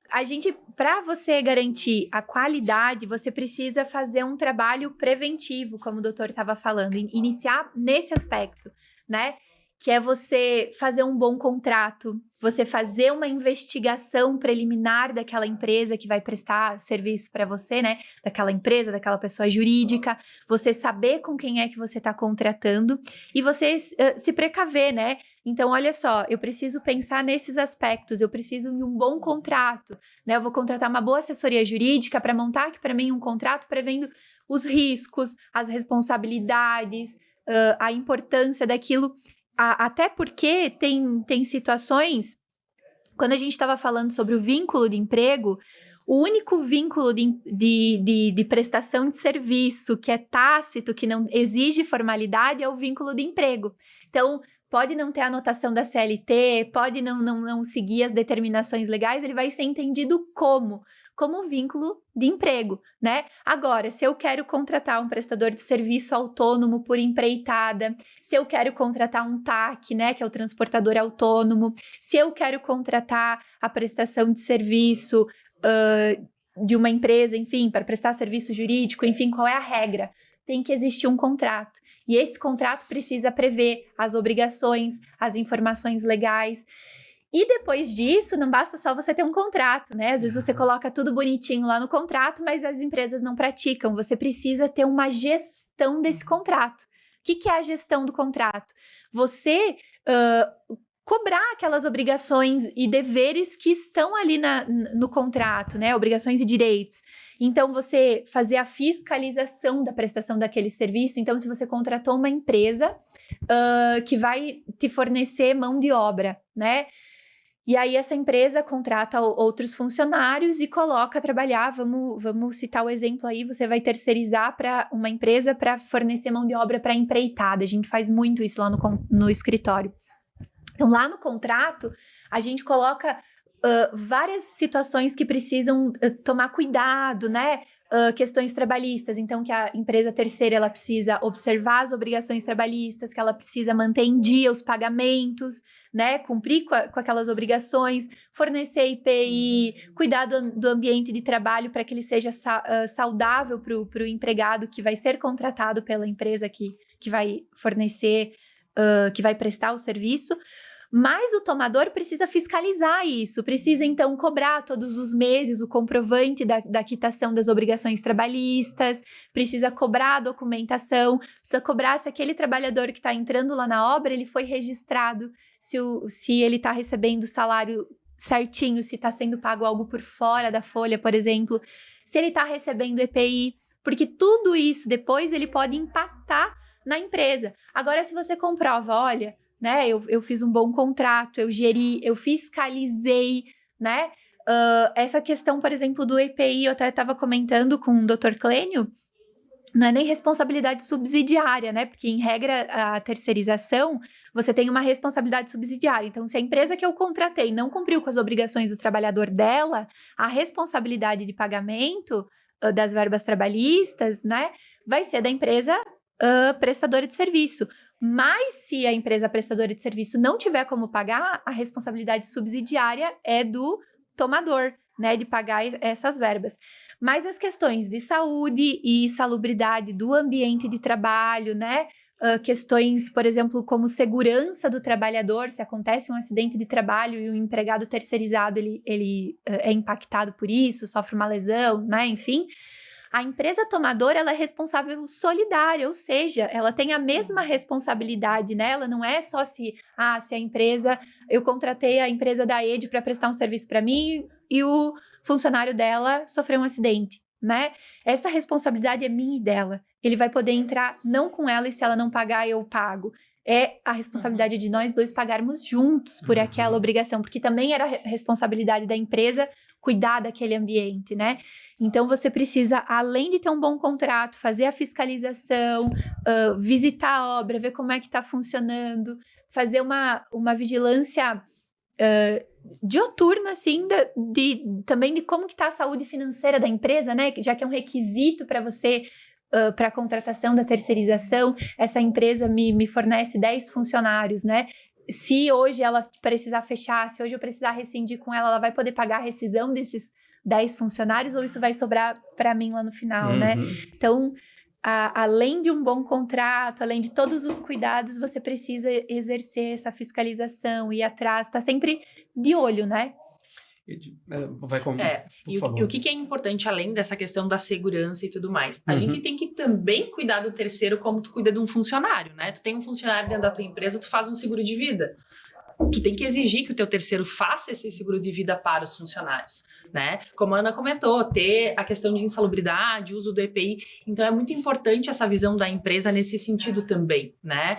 para você garantir a qualidade, você precisa fazer um trabalho preventivo, como o doutor estava falando, iniciar nesse aspecto, né? Que é você fazer um bom contrato, você fazer uma investigação preliminar daquela empresa que vai prestar serviço para você, né? Daquela empresa, daquela pessoa jurídica, você saber com quem é que você está contratando e você se precaver, né? Então, olha só, eu preciso pensar nesses aspectos, eu preciso de um bom contrato, né? Eu vou contratar uma boa assessoria jurídica para montar aqui para mim um contrato prevendo os riscos, as responsabilidades, a importância daquilo. Até porque tem situações, quando a gente estava falando sobre o vínculo de emprego, o único vínculo de prestação de serviço que é tácito, que não exige formalidade, é o vínculo de emprego. Então, pode não ter anotação da CLT, pode não seguir as determinações legais, ele vai ser entendido como vínculo de emprego, né? Agora, se eu quero contratar um prestador de serviço autônomo por empreitada, se eu quero contratar um TAC, né, que é o transportador autônomo, se eu quero contratar a prestação de serviço de uma empresa, enfim, para prestar serviço jurídico, enfim, qual é a regra? Tem que existir um contrato. E esse contrato precisa prever as obrigações, as informações legais. E depois disso, não basta só você ter um contrato, né? Às vezes você coloca tudo bonitinho lá no contrato, mas as empresas não praticam. Você precisa ter uma gestão desse contrato. O que é a gestão do contrato? Você cobrar aquelas obrigações e deveres que estão ali no contrato, né? Obrigações e direitos. Então, você fazer a fiscalização da prestação daquele serviço. Então, se você contratou uma empresa que vai te fornecer mão de obra, né? E aí, essa empresa contrata outros funcionários e coloca a trabalhar. Vamos citar o exemplo aí. Você vai terceirizar para uma empresa para fornecer mão de obra para empreitada. A gente faz muito isso lá no escritório. Então, lá no contrato, a gente coloca várias situações que precisam tomar cuidado, né? Questões trabalhistas, então que a empresa terceira ela precisa observar as obrigações trabalhistas, que ela precisa manter em dia os pagamentos, né? Cumprir com aquelas obrigações, fornecer IPI, cuidar do ambiente de trabalho para que ele seja saudável para o empregado que vai ser contratado pela empresa que vai fornecer, que vai prestar o serviço. Mas o tomador precisa fiscalizar isso, precisa então cobrar todos os meses o comprovante da quitação das obrigações trabalhistas, precisa cobrar a documentação, precisa cobrar se aquele trabalhador que está entrando lá na obra, ele foi registrado, se ele está recebendo salário certinho, se está sendo pago algo por fora da folha, por exemplo, se ele está recebendo EPI, porque tudo isso depois ele pode impactar na empresa. Agora, se você comprova, olha, né, eu fiz um bom contrato, eu geri, eu fiscalizei, né? Essa questão, por exemplo, do EPI, eu até estava comentando com o Dr. Clênio, não é nem responsabilidade subsidiária, né? Porque, em regra, a terceirização, você tem uma responsabilidade subsidiária. Então, se a empresa que eu contratei não cumpriu com as obrigações do trabalhador dela, a responsabilidade de pagamento das verbas trabalhistas, né, vai ser da empresa prestadora de serviço. Mas, se a empresa prestadora de serviço não tiver como pagar, a responsabilidade subsidiária é do tomador, né, de pagar essas verbas. Mas as questões de saúde e salubridade do ambiente de trabalho, né, questões, por exemplo, como segurança do trabalhador, se acontece um acidente de trabalho e o empregado terceirizado, ele é impactado por isso, sofre uma lesão, né, enfim, a empresa tomadora, ela é responsável solidária, ou seja, ela tem a mesma responsabilidade, né? Ela não é só se a empresa, eu contratei a empresa da ED para prestar um serviço para mim e o funcionário dela sofreu um acidente, né? Essa responsabilidade é minha e dela. Ele vai poder entrar não com ela e se ela não pagar, eu pago. É a responsabilidade de nós dois pagarmos juntos por aquela obrigação, porque também era responsabilidade da empresa cuidar daquele ambiente, né? Então, você precisa, além de ter um bom contrato, fazer a fiscalização, visitar a obra, ver como é que está funcionando, fazer uma vigilância dioturna, assim, também de como que está a saúde financeira da empresa, né? Já que é um requisito para você... para a contratação da terceirização, essa empresa me fornece 10 funcionários, né? Se hoje ela precisar fechar, se hoje eu precisar rescindir com ela, ela vai poder pagar a rescisão desses 10 funcionários ou isso vai sobrar para mim lá no final, né? Então, além de um bom contrato, além de todos os cuidados, você precisa exercer essa fiscalização, ir atrás, tá sempre de olho, né? E o que é importante, além dessa questão da segurança e tudo mais? A gente tem que também cuidar do terceiro como tu cuida de um funcionário, né? Tu tem um funcionário dentro da tua empresa, tu faz um seguro de vida. Tu tem que exigir que o teu terceiro faça esse seguro de vida para os funcionários, né? Como a Ana comentou, ter a questão de insalubridade, uso do EPI. Então, é muito importante essa visão da empresa nesse sentido também, né?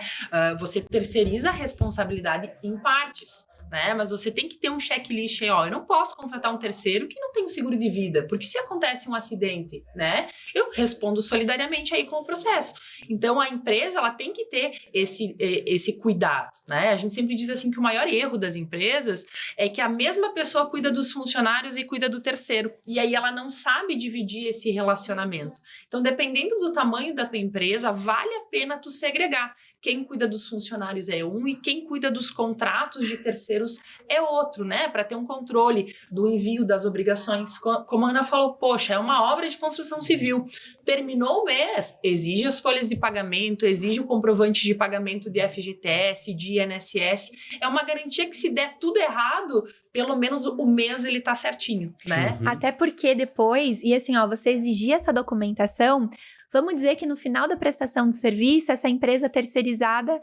Você terceiriza a responsabilidade em partes, né? Mas você tem que ter um checklist aí, ó, eu não posso contratar um terceiro que não tem um seguro de vida, porque se acontece um acidente, né, eu respondo solidariamente aí com o processo. Então, a empresa, ela tem que ter esse cuidado, né? A gente sempre diz assim que o maior erro das empresas é que a mesma pessoa cuida dos funcionários e cuida do terceiro, e aí ela não sabe dividir esse relacionamento. Então, dependendo do tamanho da tua empresa, vale a pena tu segregar. Quem cuida dos funcionários é um e quem cuida dos contratos de terceiros é outro, né? Para ter um controle do envio das obrigações. Como a Ana falou, poxa, é uma obra de construção civil. Terminou o mês, exige as folhas de pagamento, exige o comprovante de pagamento de FGTS, de INSS. É uma garantia que se der tudo errado, pelo menos o mês ele tá certinho, né? Até porque depois, e assim, ó, você exigir essa documentação... Vamos dizer que no final da prestação do serviço, essa empresa terceirizada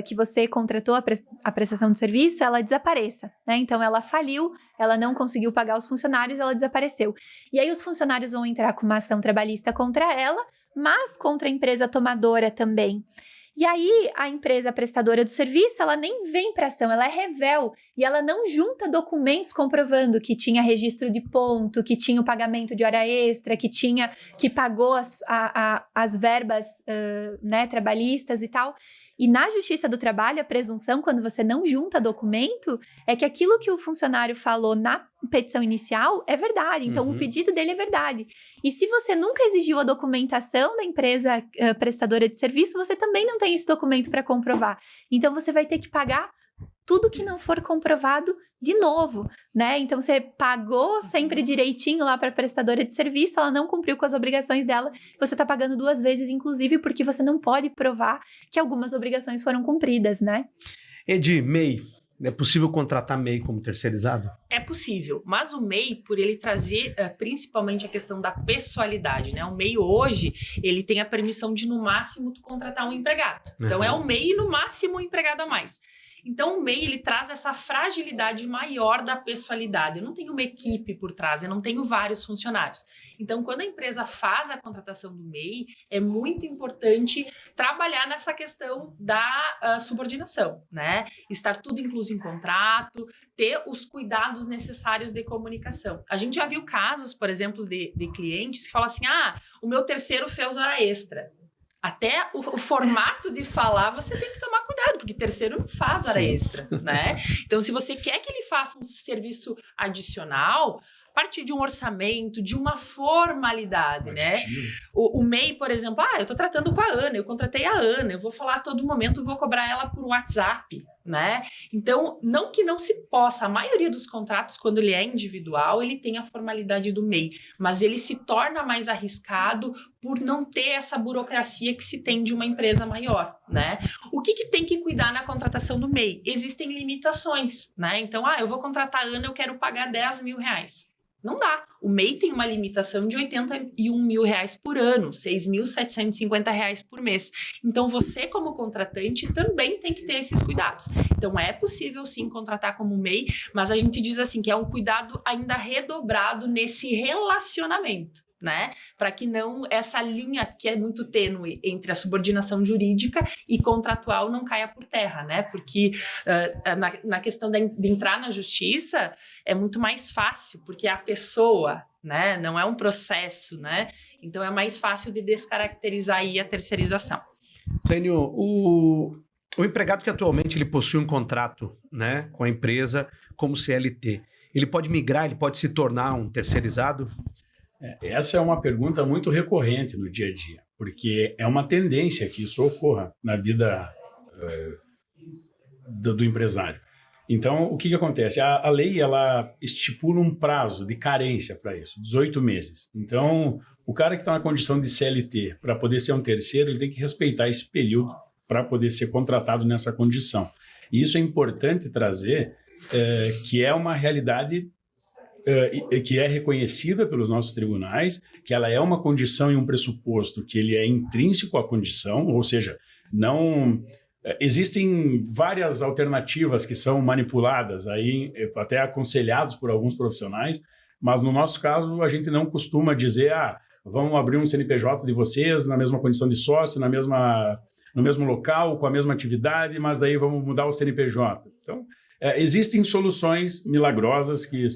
que você contratou a prestação do serviço, ela desapareça, né? Então, ela faliu, ela não conseguiu pagar os funcionários, ela desapareceu. E aí, os funcionários vão entrar com uma ação trabalhista contra ela, mas contra a empresa tomadora também. E aí, a empresa prestadora do serviço, ela nem vem para ação, ela é revel e ela não junta documentos comprovando que tinha registro de ponto, que tinha o pagamento de hora extra, que pagou as verbas né, trabalhistas e tal. E na Justiça do Trabalho, a presunção, quando você não junta documento, é que aquilo que o funcionário falou na petição inicial é verdade. Então, o pedido dele é verdade. E se você nunca exigiu a documentação da empresa prestadora de serviço, você também não tem esse documento para comprovar. Então, você vai ter que pagar tudo que não for comprovado de novo, né? Então, você pagou sempre direitinho lá para a prestadora de serviço, ela não cumpriu com as obrigações dela, você está pagando 2 vezes, inclusive, porque você não pode provar que algumas obrigações foram cumpridas, né? Edi, MEI, é possível contratar MEI como terceirizado? É possível, mas o MEI, por ele trazer principalmente a questão da pessoalidade, né? O MEI hoje, ele tem a permissão de, no máximo, tu contratar um empregado. Então, é o MEI e, no máximo, um empregado a mais. Então, o MEI, ele traz essa fragilidade maior da pessoalidade. Eu não tenho uma equipe por trás, eu não tenho vários funcionários. Então, quando a empresa faz a contratação do MEI, é muito importante trabalhar nessa questão da subordinação, né? Estar tudo incluso em contrato, ter os cuidados necessários de comunicação. A gente já viu casos, por exemplo, de clientes que falam assim, o meu terceiro fez hora extra. Até o formato de falar, você tem que tomar cuidado, porque terceiro não faz hora extra, né? Então, se você quer que ele faça um serviço adicional, a partir de um orçamento, de uma formalidade, né? O MEI, por exemplo, eu tô tratando com a Ana, eu contratei a Ana, eu vou falar a todo momento, vou cobrar ela por WhatsApp, né? Então, não que não se possa, a maioria dos contratos, quando ele é individual, ele tem a formalidade do MEI, mas ele se torna mais arriscado por não ter essa burocracia que se tem de uma empresa maior, né? O que tem que cuidar na contratação do MEI? Existem limitações, né? Então, eu vou contratar a Ana, eu quero pagar R$10 mil. Não dá. O MEI tem uma limitação de R$81 mil por ano, R$6.750 por mês. Então, você, como contratante, também tem que ter esses cuidados. Então, é possível, sim, contratar como MEI, mas a gente diz assim, que é um cuidado ainda redobrado nesse relacionamento, né? Para que não essa linha que é muito tênue entre a subordinação jurídica e contratual não caia por terra, né? Porque na questão de entrar na justiça é muito mais fácil, porque é a pessoa, né? Não é um processo, né? Então é mais fácil de descaracterizar aí a terceirização. Tênio, o empregado que atualmente ele possui um contrato, né, com a empresa como CLT, ele pode migrar, ele pode se tornar um terceirizado? Essa é uma pergunta muito recorrente no dia a dia, porque é uma tendência que isso ocorra na vida do empresário. Então, o que acontece? A lei ela estipula um prazo de carência para isso, 18 meses. Então, o cara que está na condição de CLT, para poder ser um terceiro, ele tem que respeitar esse período para poder ser contratado nessa condição. E isso é importante trazer, que é uma realidade que é reconhecida pelos nossos tribunais, que ela é uma condição e um pressuposto que ele é intrínseco à condição, ou seja, não existem várias alternativas que são manipuladas, aí, até aconselhados por alguns profissionais, mas no nosso caso a gente não costuma dizer vamos abrir um CNPJ de vocês na mesma condição de sócio, no mesmo local, com a mesma atividade, mas daí vamos mudar o CNPJ. Então, existem soluções milagrosas que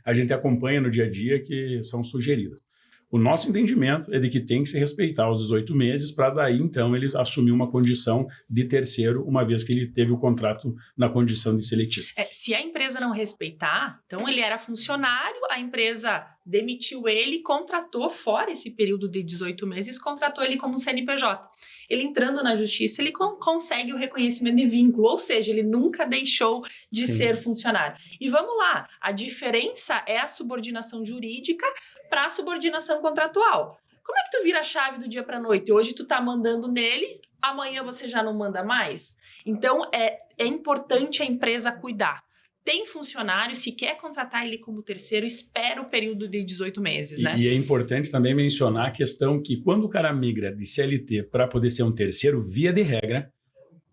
a gente acompanha no dia a dia, que são sugeridas. O nosso entendimento é de que tem que se respeitar os 18 meses para daí, então, ele assumir uma condição de terceiro, uma vez que ele teve o contrato na condição de seletista. Se a empresa não respeitar, então ele era funcionário, a empresa demitiu ele, contratou fora esse período de 18 meses, contratou ele como CNPJ. Ele entrando na justiça, ele consegue o reconhecimento de vínculo, ou seja, ele nunca deixou de ser funcionário. E vamos lá, a diferença é a subordinação jurídica para a subordinação contratual. Como é que tu vira a chave do dia para a noite? Hoje tu tá mandando nele, amanhã você já não manda mais? Então, é importante a empresa cuidar. Tem funcionário, se quer contratar ele como terceiro, espera o período de 18 meses, né? E é importante também mencionar a questão que quando o cara migra de CLT para poder ser um terceiro, via de regra,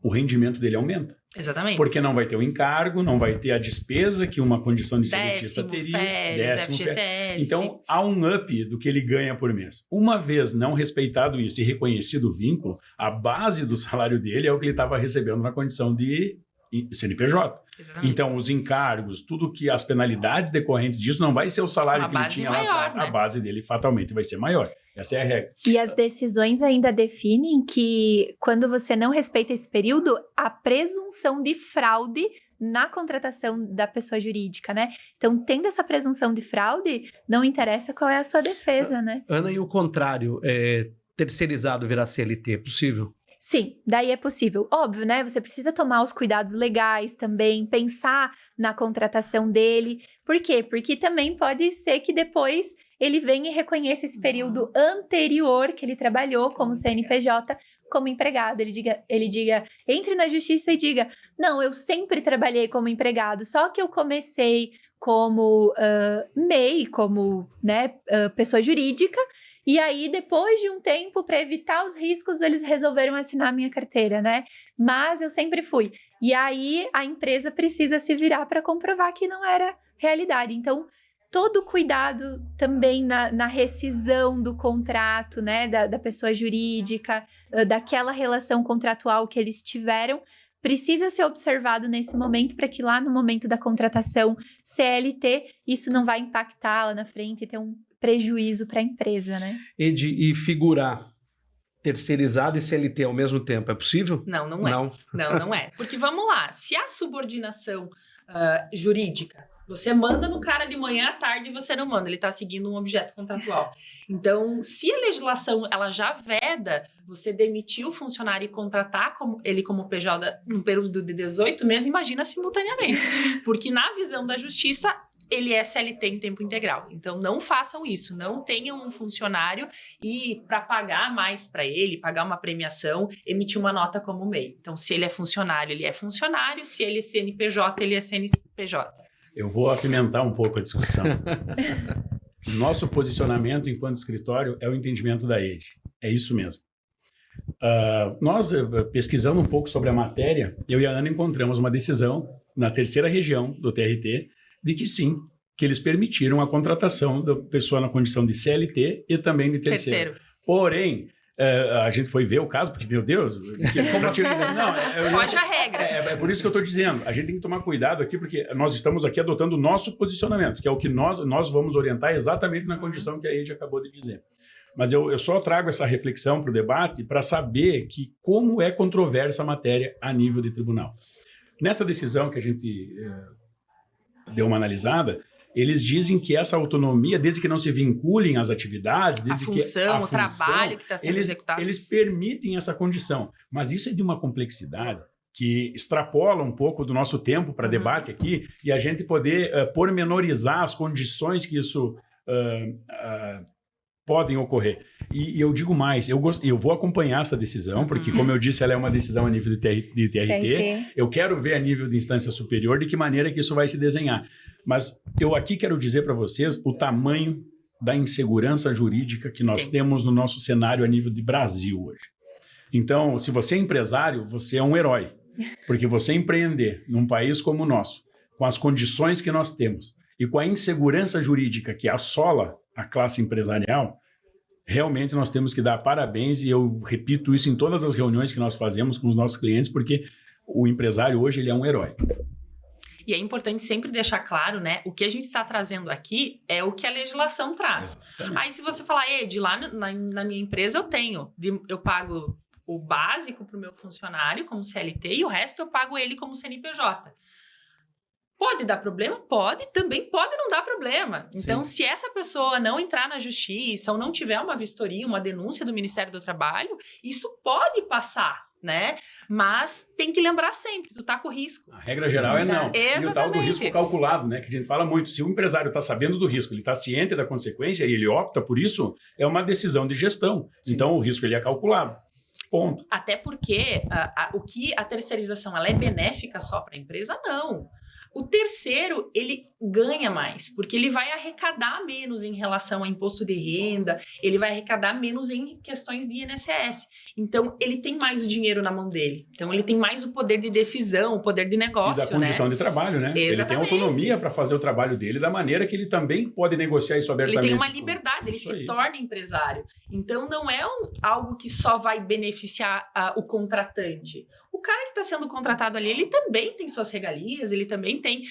o rendimento dele aumenta. Exatamente. Porque não vai ter o encargo, não vai ter a despesa que uma condição de seletista teria. Décimo, FGTS. Então, há um up do que ele ganha por mês. Uma vez não respeitado isso e reconhecido o vínculo, a base do salário dele é o que ele estava recebendo na condição de CNPJ. Exatamente. Então, os encargos, tudo que as penalidades decorrentes disso não vai ser o salário que ele tinha lá atrás. Né? A base dele fatalmente vai ser maior. Essa é a regra. E as decisões ainda definem que quando você não respeita esse período, há presunção de fraude na contratação da pessoa jurídica, né? Então, tendo essa presunção de fraude, não interessa qual é a sua defesa, né? Ana, e o contrário, terceirizado virar CLT, é possível? Sim, daí é possível. Óbvio, né? Você precisa tomar os cuidados legais também, pensar na contratação dele. Por quê? Porque também pode ser que depois ele venha e reconheça esse período anterior que ele trabalhou como CNPJ como empregado. Ele diga, entre na justiça e diga, não, eu sempre trabalhei como empregado, só que eu comecei como MEI, como pessoa jurídica, e aí depois de um tempo, para evitar os riscos, eles resolveram assinar a minha carteira, né? Mas eu sempre fui. E aí a empresa precisa se virar para comprovar que não era realidade. Então, todo cuidado também na rescisão do contrato, né, da pessoa jurídica, daquela relação contratual que eles tiveram, precisa ser observado nesse momento para que lá no momento da contratação CLT, isso não vai impactar lá na frente e ter um prejuízo para a empresa, né? E figurar terceirizado e CLT ao mesmo tempo, é possível? Não, não é. Não é. Porque vamos lá, se a subordinação jurídica, você manda no cara de manhã à tarde e você não manda, ele está seguindo um objeto contratual. Então, se a legislação ela já veda você demitir o funcionário e contratar ele como PJ num período de 18 meses, imagina simultaneamente. Porque na visão da justiça, ele é CLT em tempo integral. Então, não façam isso. Não tenham um funcionário e, para pagar mais para ele, pagar uma premiação, emitir uma nota como MEI. Então, se ele é funcionário, ele é funcionário. Se ele é CNPJ, ele é CNPJ. Eu vou apimentar um pouco a discussão. Nosso posicionamento enquanto escritório é o entendimento da EDE. É isso mesmo. Nós, pesquisando um pouco sobre a matéria, eu e a Ana encontramos uma decisão na terceira região do TRT de que sim, que eles permitiram a contratação da pessoa na condição de CLT e também de terceiro. Porém, a gente foi ver o caso, porque, meu Deus... Foge a regra. É por isso que eu estou dizendo. A gente tem que tomar cuidado aqui, porque nós estamos aqui adotando o nosso posicionamento, que é o que nós vamos orientar exatamente na condição que a Ed acabou de dizer. Mas eu só trago essa reflexão para o debate para saber que como é controversa a matéria a nível de tribunal. Nessa decisão que a gente deu uma analisada, eles dizem que essa autonomia, desde que não se vinculem às atividades, desde o trabalho que está sendo executado, eles permitem essa condição. Mas isso é de uma complexidade que extrapola um pouco do nosso tempo para debate aqui e a gente poder pormenorizar as condições que isso podem ocorrer. E eu digo mais, eu vou acompanhar essa decisão, porque, como eu disse, ela é uma decisão a nível de TRT. Eu quero ver a nível de instância superior de que maneira que isso vai se desenhar. Mas eu aqui quero dizer para vocês o tamanho da insegurança jurídica que nós temos no nosso cenário a nível de Brasil hoje. Então, se você é empresário, você é um herói, porque você empreender num país como o nosso, com as condições que nós temos e com a insegurança jurídica que assola a classe empresarial, realmente nós temos que dar parabéns, e eu repito isso em todas as reuniões que nós fazemos com os nossos clientes, porque o empresário hoje ele é um herói. E é importante sempre deixar claro, né? O que a gente está trazendo aqui é o que a legislação traz. Exatamente. Aí se você falar, Ed, lá na minha empresa eu pago o básico para o meu funcionário como CLT e o resto eu pago ele como CNPJ. Pode dar problema? Pode. Também pode não dar problema. Então, se essa pessoa não entrar na justiça ou não tiver uma vistoria, uma denúncia do Ministério do Trabalho, isso pode passar, né? Mas tem que lembrar sempre, tu tá com risco. A regra geral é não. Exatamente. E o tal do risco calculado, né? Que a gente fala muito. Se o empresário está sabendo do risco, ele está ciente da consequência e ele opta por isso, é uma decisão de gestão. Sim. Então, o risco ele é calculado. Ponto. Até porque a terceirização ela é benéfica só para a empresa? Não. O terceiro, ele ganha mais, porque ele vai arrecadar menos em relação a imposto de renda, ele vai arrecadar menos em questões de INSS. Então, ele tem mais o dinheiro na mão dele. Então, ele tem mais o poder de decisão, o poder de negócio, e da condição de trabalho, né? Exatamente. Ele tem autonomia para fazer o trabalho dele da maneira que ele também pode negociar isso abertamente. Ele tem uma liberdade, ele se torna empresário. Então, não é algo que só vai beneficiar o contratante. O cara que está sendo contratado ali, ele também tem suas regalias, ele também tem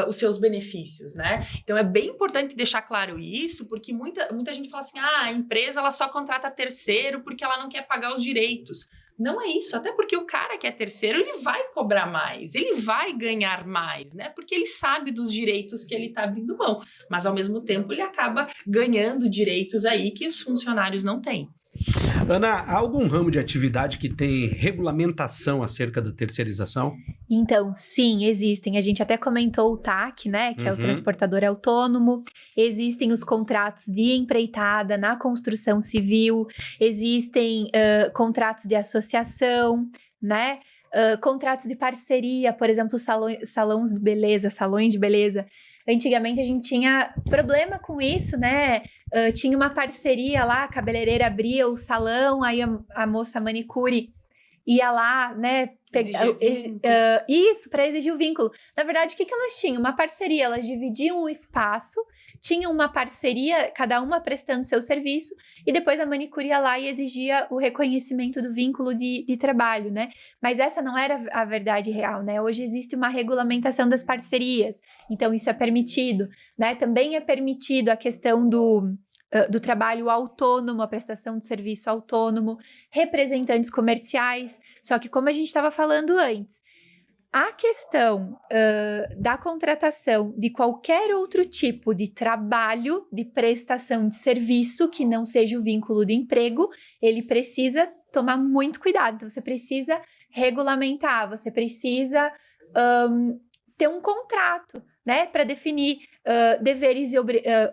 os seus benefícios, né? Então, é bem importante deixar claro isso, porque muita gente fala assim, a empresa ela só contrata terceiro porque ela não quer pagar os direitos. Não é isso, até porque o cara que é terceiro, ele vai cobrar mais, ele vai ganhar mais, né? Porque ele sabe dos direitos que ele está abrindo mão, mas ao mesmo tempo ele acaba ganhando direitos aí que os funcionários não têm. Ana, há algum ramo de atividade que tem regulamentação acerca da terceirização? Então, sim, existem. A gente até comentou o TAC, né, que é o transportador autônomo. Existem os contratos de empreitada na construção civil. Existem contratos de associação, né? Contratos de parceria, por exemplo, salões de beleza. Antigamente a gente tinha problema com isso, né? Tinha uma parceria lá, a cabeleireira abria o salão, aí a moça manicure ia lá, né? Isso, para exigir o vínculo. Na verdade, o que elas tinham? Uma parceria, elas dividiam o espaço, tinham uma parceria, cada uma prestando seu serviço, e depois a manicure ia lá e exigia o reconhecimento do vínculo de trabalho, né? Mas essa não era a verdade real, né? Hoje existe uma regulamentação das parcerias, então isso é permitido, né? Também é permitido a questão do trabalho autônomo, a prestação de serviço autônomo, representantes comerciais. Só que, como a gente estava falando antes, a questão da contratação de qualquer outro tipo de trabalho, de prestação de serviço, que não seja o vínculo de emprego, ele precisa tomar muito cuidado. Então, você precisa regulamentar, você precisa ter um contrato, né, para definir deveres e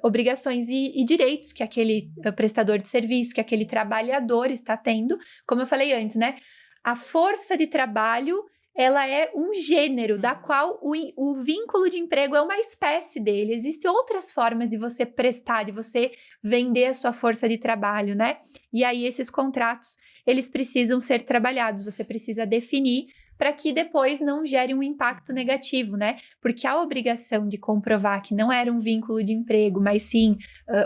obrigações e direitos que aquele prestador de serviço, que aquele trabalhador está tendo. Como eu falei antes, né, a força de trabalho, ela é um gênero da qual o vínculo de emprego é uma espécie dele. Existem outras formas de você prestar, de você vender a sua força de trabalho, né? E aí esses contratos, eles precisam ser trabalhados, você precisa definir para que depois não gere um impacto negativo, né? Porque a obrigação de comprovar que não era um vínculo de emprego, mas sim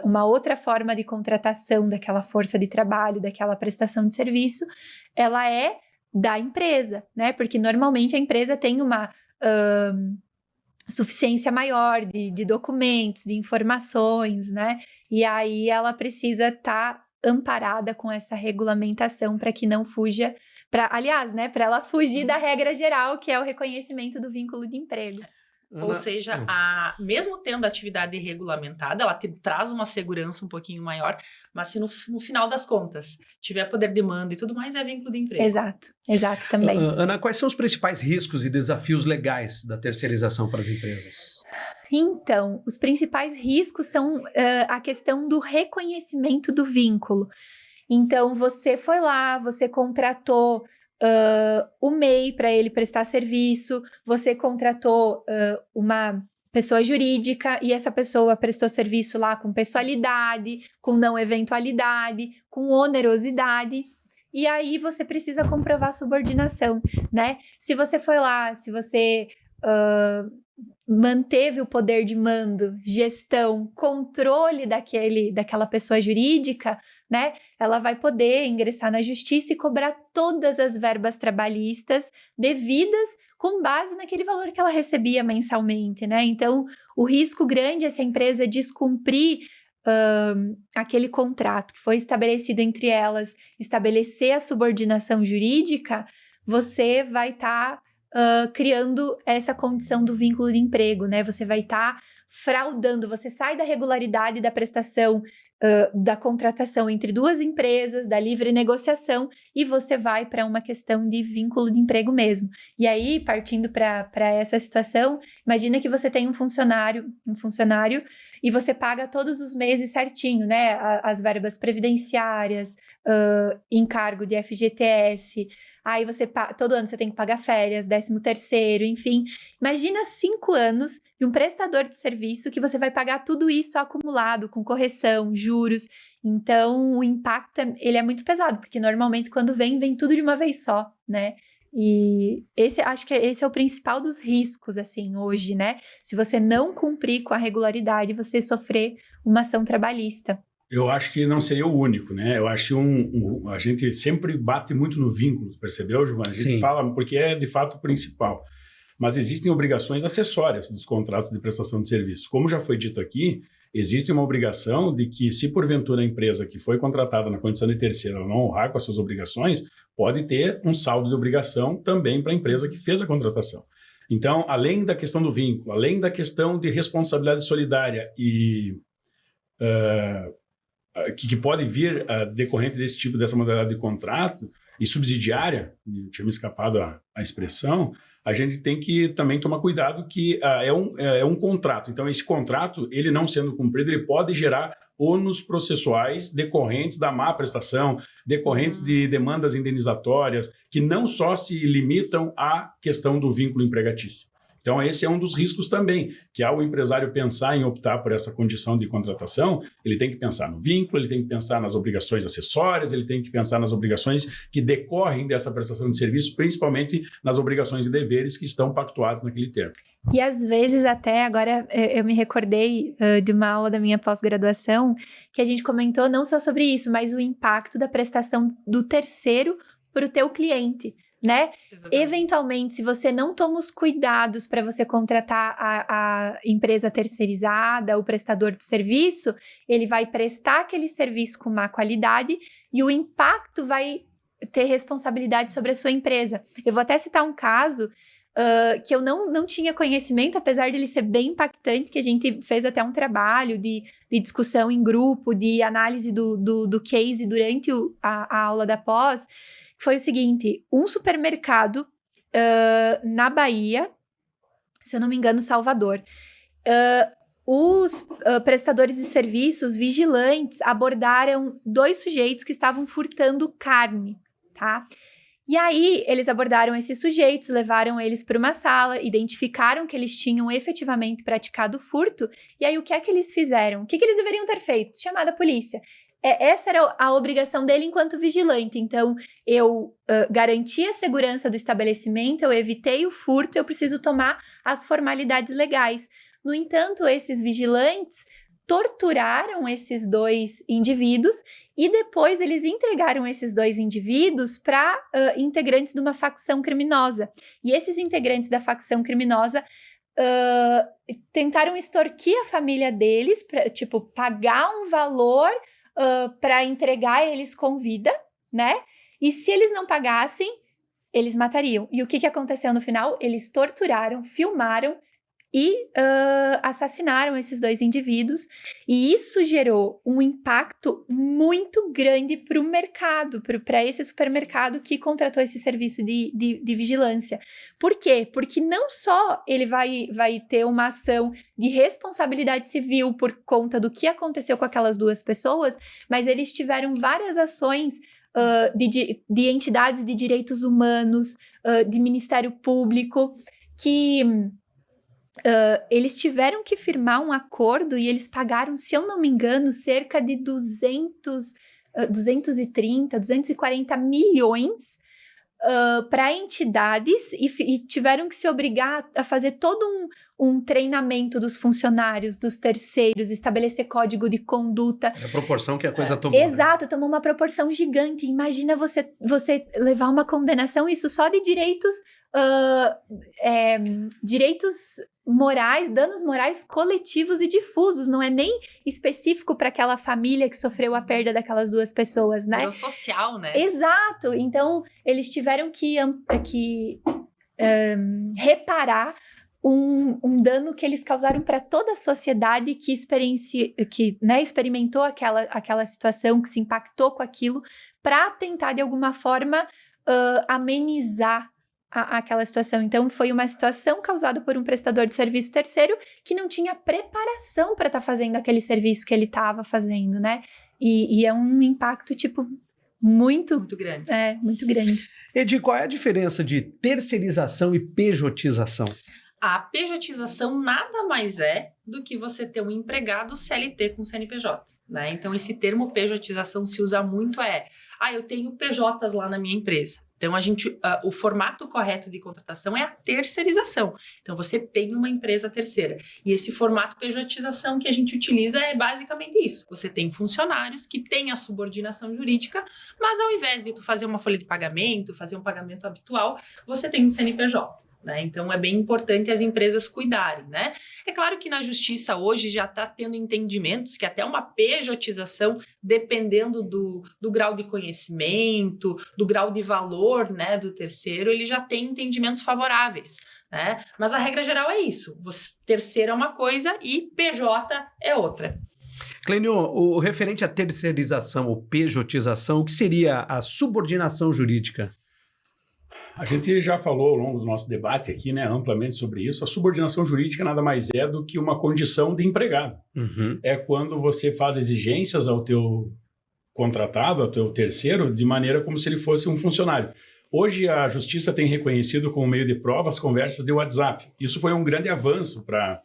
uma outra forma de contratação daquela força de trabalho, daquela prestação de serviço, ela é da empresa, né? Porque normalmente a empresa tem uma suficiência maior de documentos, de informações, né? E aí ela precisa estar amparada com essa regulamentação para que não fuja, aliás, né, para ela fugir da regra geral, que é o reconhecimento do vínculo de emprego. Ou seja, mesmo tendo a atividade regulamentada, ela traz uma segurança um pouquinho maior, mas se no final das contas tiver poder de demanda e tudo mais, é vínculo de emprego. Exato também. Ana, quais são os principais riscos e desafios legais da terceirização para as empresas? Então, os principais riscos são a questão do reconhecimento do vínculo. Então, você foi lá, você contratou o MEI para ele prestar serviço, você contratou uma pessoa jurídica e essa pessoa prestou serviço lá com pessoalidade, com não eventualidade, com onerosidade. E aí você precisa comprovar a subordinação, né? Se você foi lá, se você manteve o poder de mando, gestão, controle daquela pessoa jurídica, né? Ela vai poder ingressar na justiça e cobrar todas as verbas trabalhistas devidas com base naquele valor que ela recebia mensalmente, né? Então, o risco grande é se a empresa descumprir aquele contrato que foi estabelecido entre elas, estabelecer a subordinação jurídica, você vai estar criando essa condição do vínculo de emprego, né? Você vai estar fraudando, você sai da regularidade da prestação, da contratação entre duas empresas, da livre negociação, e você vai para uma questão de vínculo de emprego mesmo. E aí, partindo para essa situação, imagina que você tem um funcionário e você paga todos os meses certinho, né? As verbas previdenciárias, encargo de FGTS, aí todo ano você tem que pagar férias, 13º, enfim. Imagina 5 anos de um prestador de serviço que você vai pagar tudo isso acumulado, com correção, juros. Então, o impacto ele é muito pesado, porque normalmente quando vem tudo de uma vez só, né? E acho que esse é o principal dos riscos, assim, hoje, né? Se você não cumprir com a regularidade, você sofrer uma ação trabalhista. Eu acho que não seria o único, né? Eu acho que a gente sempre bate muito no vínculo, percebeu, Giovana? A gente fala porque é, de fato, o principal. Mas existem obrigações acessórias dos contratos de prestação de serviço. Como já foi dito aqui, existe uma obrigação de que, se porventura a empresa que foi contratada na condição de terceira não honrar com as suas obrigações, pode ter um saldo de obrigação também para a empresa que fez a contratação. Então, além da questão do vínculo, além da questão de responsabilidade solidária e que pode vir decorrente dessa modalidade de contrato, e subsidiária, tinha me escapado a expressão, a gente tem que também tomar cuidado que é um contrato. Então, esse contrato, ele não sendo cumprido, ele pode gerar ônus processuais decorrentes da má prestação, decorrentes de demandas indenizatórias, que não só se limitam à questão do vínculo empregatício. Então, esse é um dos riscos também, que ao empresário pensar em optar por essa condição de contratação, ele tem que pensar no vínculo, ele tem que pensar nas obrigações acessórias, ele tem que pensar nas obrigações que decorrem dessa prestação de serviço, principalmente nas obrigações e deveres que estão pactuados naquele termo. E às vezes até, agora eu me recordei de uma aula da minha pós-graduação, que a gente comentou não só sobre isso, mas o impacto da prestação do terceiro para o teu cliente. Né? Eventualmente, se você não toma os cuidados para você contratar a empresa terceirizada, o prestador de serviço, ele vai prestar aquele serviço com má qualidade e o impacto vai ter responsabilidade sobre a sua empresa. Eu vou até citar um caso que eu não tinha conhecimento, apesar de ele ser bem impactante, que a gente fez até um trabalho de discussão em grupo, de análise do case durante a aula da pós. Foi o seguinte, um supermercado na Bahia, se eu não me engano, Salvador, os prestadores de serviços vigilantes abordaram 2 sujeitos que estavam furtando carne, tá? E aí, eles abordaram esses sujeitos, levaram eles para uma sala, identificaram que eles tinham efetivamente praticado furto, e aí o que é que eles fizeram? O que eles deveriam ter feito? Chamado a polícia. Essa era a obrigação dele enquanto vigilante. Então, eu garanti a segurança do estabelecimento, eu evitei o furto, eu preciso tomar as formalidades legais. No entanto, esses vigilantes torturaram esses 2 indivíduos e depois eles entregaram esses 2 indivíduos para integrantes de uma facção criminosa. E esses integrantes da facção criminosa tentaram extorquir a família deles, para, tipo, pagar um valor para entregar eles com vida, né? E se eles não pagassem, eles matariam. E o que aconteceu no final? Eles torturaram, filmaram e assassinaram esses 2 indivíduos. E isso gerou um impacto muito grande para o mercado, para esse supermercado que contratou esse serviço de vigilância. Por quê? Porque não só ele vai ter uma ação de responsabilidade civil por conta do que aconteceu com aquelas 2 pessoas, mas eles tiveram várias ações de entidades de direitos humanos, de Ministério Público, que eles tiveram que firmar um acordo e eles pagaram, se eu não me engano, cerca de 240 milhões para entidades e tiveram que se obrigar a fazer todo um treinamento dos funcionários, dos terceiros, estabelecer código de conduta. É a proporção que a coisa tomou. Exato, né? Tomou uma proporção gigante. Imagina você levar uma condenação, isso só de direitos morais, danos morais coletivos e difusos, não é nem específico para aquela família que sofreu a perda daquelas 2 pessoas, né? É o social, né? Exato, então eles tiveram que reparar um dano que eles causaram para toda a sociedade que experimentou aquela situação, que se impactou com aquilo, para tentar de alguma forma amenizar aquela situação. Então, foi uma situação causada por um prestador de serviço terceiro que não tinha preparação para estar fazendo aquele serviço que ele estava fazendo, né? E é um impacto, tipo, muito grande. Muito grande. Edi, qual é a diferença de terceirização e pejotização? A pejotização nada mais é do que você ter um empregado CLT com CNPJ, né? Então, esse termo pejotização se usa muito eu tenho PJs lá na minha empresa. Então, o formato correto de contratação é a terceirização. Então, você tem uma empresa terceira. E esse formato pejotização que a gente utiliza é basicamente isso. Você tem funcionários que têm a subordinação jurídica, mas ao invés de tu fazer uma folha de pagamento, fazer um pagamento habitual, você tem um CNPJ. Né? Então, é bem importante as empresas cuidarem, né? É claro que na justiça hoje já está tendo entendimentos que até uma pejotização, dependendo do grau de conhecimento, do grau de valor, né, do terceiro, ele já tem entendimentos favoráveis, né? Mas a regra geral é isso, terceiro é uma coisa e PJ é outra. Clênio, o referente à terceirização ou pejotização, o que seria a subordinação jurídica? A gente já falou ao longo do nosso debate aqui, né, amplamente sobre isso. A subordinação jurídica nada mais é do que uma condição de empregado. Uhum. É quando você faz exigências ao teu contratado, ao teu terceiro, de maneira como se ele fosse um funcionário. Hoje a Justiça tem reconhecido como meio de prova as conversas de WhatsApp. Isso foi um grande avanço para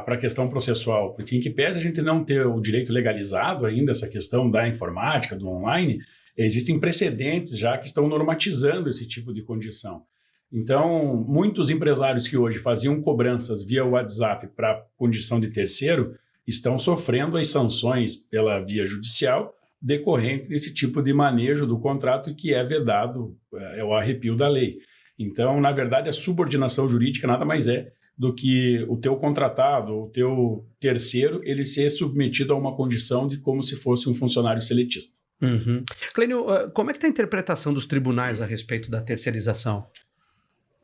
a questão processual, porque em que pese a gente não ter o direito legalizado ainda, essa questão da informática, do online, existem precedentes já que estão normatizando esse tipo de condição. Então, muitos empresários que hoje faziam cobranças via WhatsApp para condição de terceiro estão sofrendo as sanções pela via judicial decorrente desse tipo de manejo do contrato que é vedado, é o arrepio da lei. Então, na verdade, a subordinação jurídica nada mais é do que o teu contratado, o teu terceiro, ele ser submetido a uma condição de como se fosse um funcionário seletista. Uhum. Clênio, como é que está a interpretação dos tribunais a respeito da terceirização?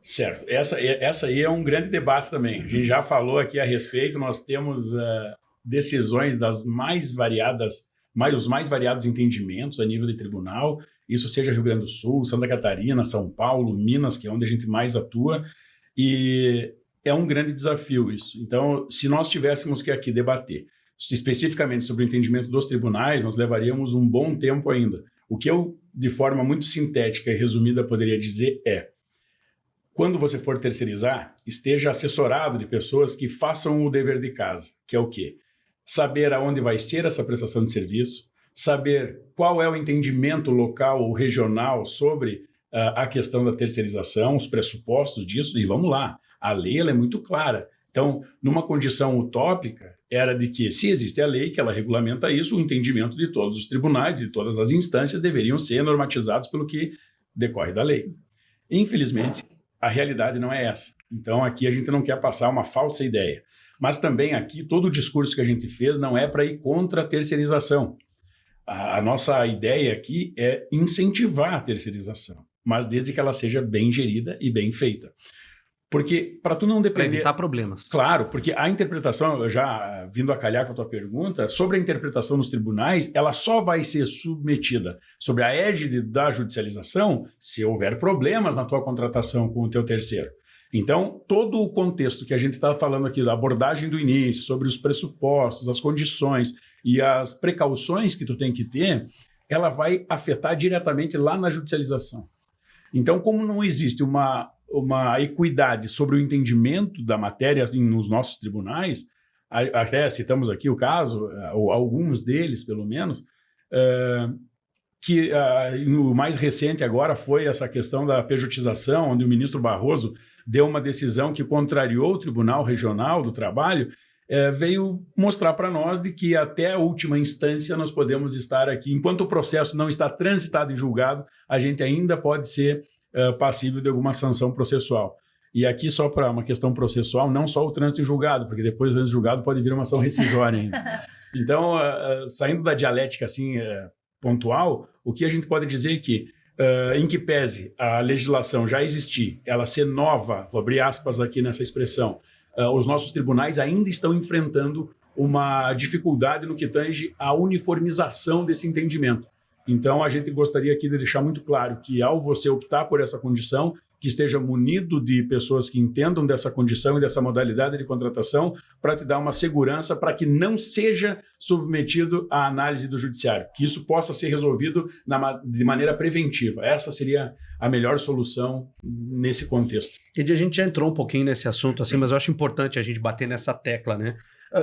Certo. Essa aí é um grande debate também. A gente já falou aqui a respeito, nós temos decisões das mais variadas, os mais variados entendimentos a nível de tribunal, isso seja Rio Grande do Sul, Santa Catarina, São Paulo, Minas, que é onde a gente mais atua, e é um grande desafio isso. Então, se nós tivéssemos que aqui debater especificamente sobre o entendimento dos tribunais, nós levaríamos um bom tempo ainda. O que eu, de forma muito sintética e resumida, poderia dizer é: quando você for terceirizar, esteja assessorado de pessoas que façam o dever de casa, que é o quê? Saber aonde vai ser essa prestação de serviço, saber qual é o entendimento local ou regional sobre a questão da terceirização, os pressupostos disso, e vamos lá, a lei ela é muito clara. Então, numa condição utópica, era de que, se existe a lei que ela regulamenta isso, o entendimento de todos os tribunais e todas as instâncias deveriam ser normatizados pelo que decorre da lei. Infelizmente, a realidade não é essa. Então, aqui a gente não quer passar uma falsa ideia. Mas também aqui, todo o discurso que a gente fez não é para ir contra a terceirização. A nossa ideia aqui é incentivar a terceirização, mas desde que ela seja bem gerida e bem feita. Porque, para tu não depender... Para evitar problemas. Claro, porque a interpretação, eu já vindo a calhar com a tua pergunta, sobre a interpretação nos tribunais, ela só vai ser submetida sobre a égide da judicialização se houver problemas na tua contratação com o teu terceiro. Então, todo o contexto que a gente está falando aqui, da abordagem do início, sobre os pressupostos, as condições e as precauções que tu tem que ter, ela vai afetar diretamente lá na judicialização. Então, como não existe uma equidade sobre o entendimento da matéria nos nossos tribunais, até citamos aqui o caso, ou alguns deles pelo menos, que o mais recente agora foi essa questão da pejotização, onde o ministro Barroso deu uma decisão que contrariou o Tribunal Regional do Trabalho, veio mostrar para nós de que até a última instância nós podemos estar aqui, enquanto o processo não está transitado em julgado, a gente ainda pode ser passível de alguma sanção processual. E aqui, só para uma questão processual, não só o trânsito em julgado, porque depois do trânsito em julgado pode vir uma ação rescisória ainda. Então, saindo da dialética assim, pontual, o que a gente pode dizer é que, em que pese a legislação já existir, ela ser nova, vou abrir aspas aqui nessa expressão, os nossos tribunais ainda estão enfrentando uma dificuldade no que tange à uniformização desse entendimento. Então, a gente gostaria aqui de deixar muito claro que, ao você optar por essa condição, que esteja munido de pessoas que entendam dessa condição e dessa modalidade de contratação para te dar uma segurança para que não seja submetido à análise do judiciário, que isso possa ser resolvido de maneira preventiva. Essa seria a melhor solução nesse contexto. E a gente já entrou um pouquinho nesse assunto, assim, mas eu acho importante a gente bater nessa tecla, né?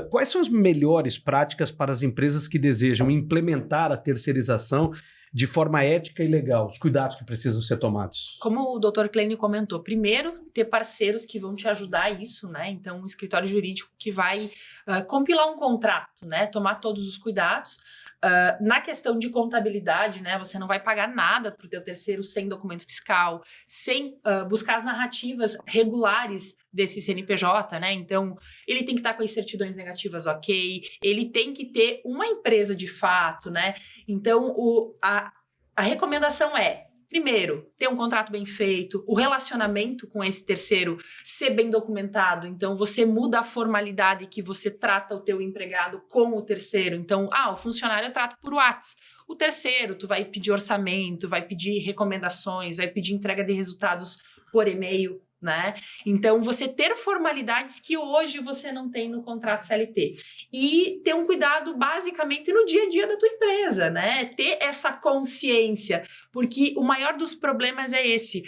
Quais são as melhores práticas para as empresas que desejam implementar a terceirização de forma ética e legal? Os cuidados que precisam ser tomados. Como o Dr. Clênio comentou, primeiro, ter parceiros que vão te ajudar a isso, né? Então, um escritório jurídico que vai compilar um contrato, né? Tomar todos os cuidados. Na questão de contabilidade, né, você não vai pagar nada para o teu terceiro sem documento fiscal, sem buscar as narrativas regulares desse CNPJ, né? Então, ele tem que estar com as certidões negativas ok, ele tem que ter uma empresa de fato, né? Então, a recomendação é Primeiro, ter um contrato bem feito, o relacionamento com esse terceiro ser bem documentado. Então, você muda a formalidade que você trata o teu empregado com o terceiro. Então, o funcionário eu trato por WhatsApp. O terceiro, tu vai pedir orçamento, vai pedir recomendações, vai pedir entrega de resultados por e-mail, né? Então, você ter formalidades que hoje você não tem no contrato CLT. E ter um cuidado, basicamente, no dia a dia da tua empresa, né? Ter essa consciência, porque o maior dos problemas é esse.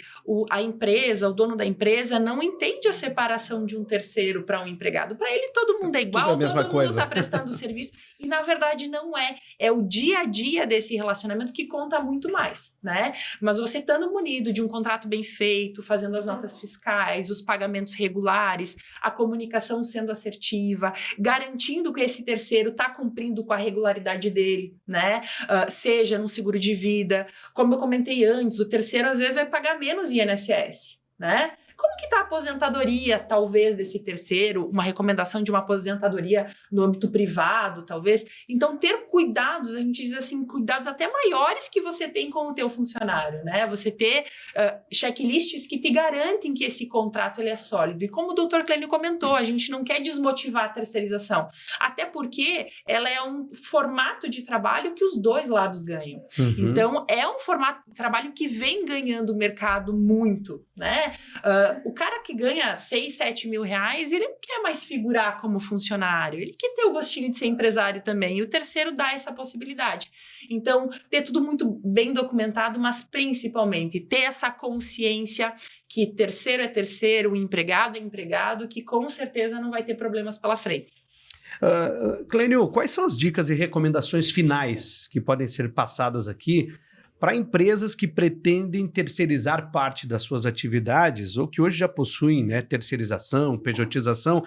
A empresa, o dono da empresa, não entende a separação de um terceiro para um empregado. Para ele, todo mundo é igual, Tudo a mesma todo coisa. mundo está prestando serviço. E, na verdade, não é. É o dia a dia desse relacionamento que conta muito mais, né? Mas você estando munido de um contrato bem feito, fazendo as notas fiscais, os pagamentos regulares, a comunicação sendo assertiva, garantindo que esse terceiro está cumprindo com a regularidade dele, né? Seja no seguro de vida, como eu comentei antes, o terceiro às vezes vai pagar menos INSS, né? Como que está a aposentadoria, talvez, desse terceiro? Uma recomendação de uma aposentadoria no âmbito privado, talvez. Então, ter cuidados, a gente diz assim, cuidados até maiores que você tem com o teu funcionário, né? Você ter checklists que te garantem que esse contrato ele é sólido. E como o Dr. Clênio comentou, a gente não quer desmotivar a terceirização. Até porque ela é um formato de trabalho que os dois lados ganham. Uhum. Então, é um formato de trabalho que vem ganhando o mercado muito, né? O cara que ganha 6, 7 mil reais, ele não quer mais figurar como funcionário, ele quer ter o gostinho de ser empresário também, e o terceiro dá essa possibilidade. Então, ter tudo muito bem documentado, mas principalmente ter essa consciência que terceiro é terceiro, empregado é empregado, que com certeza não vai ter problemas pela frente. Clênio, quais são as dicas e recomendações finais que podem ser passadas aqui para empresas que pretendem terceirizar parte das suas atividades ou que hoje já possuem, né, terceirização, pejotização,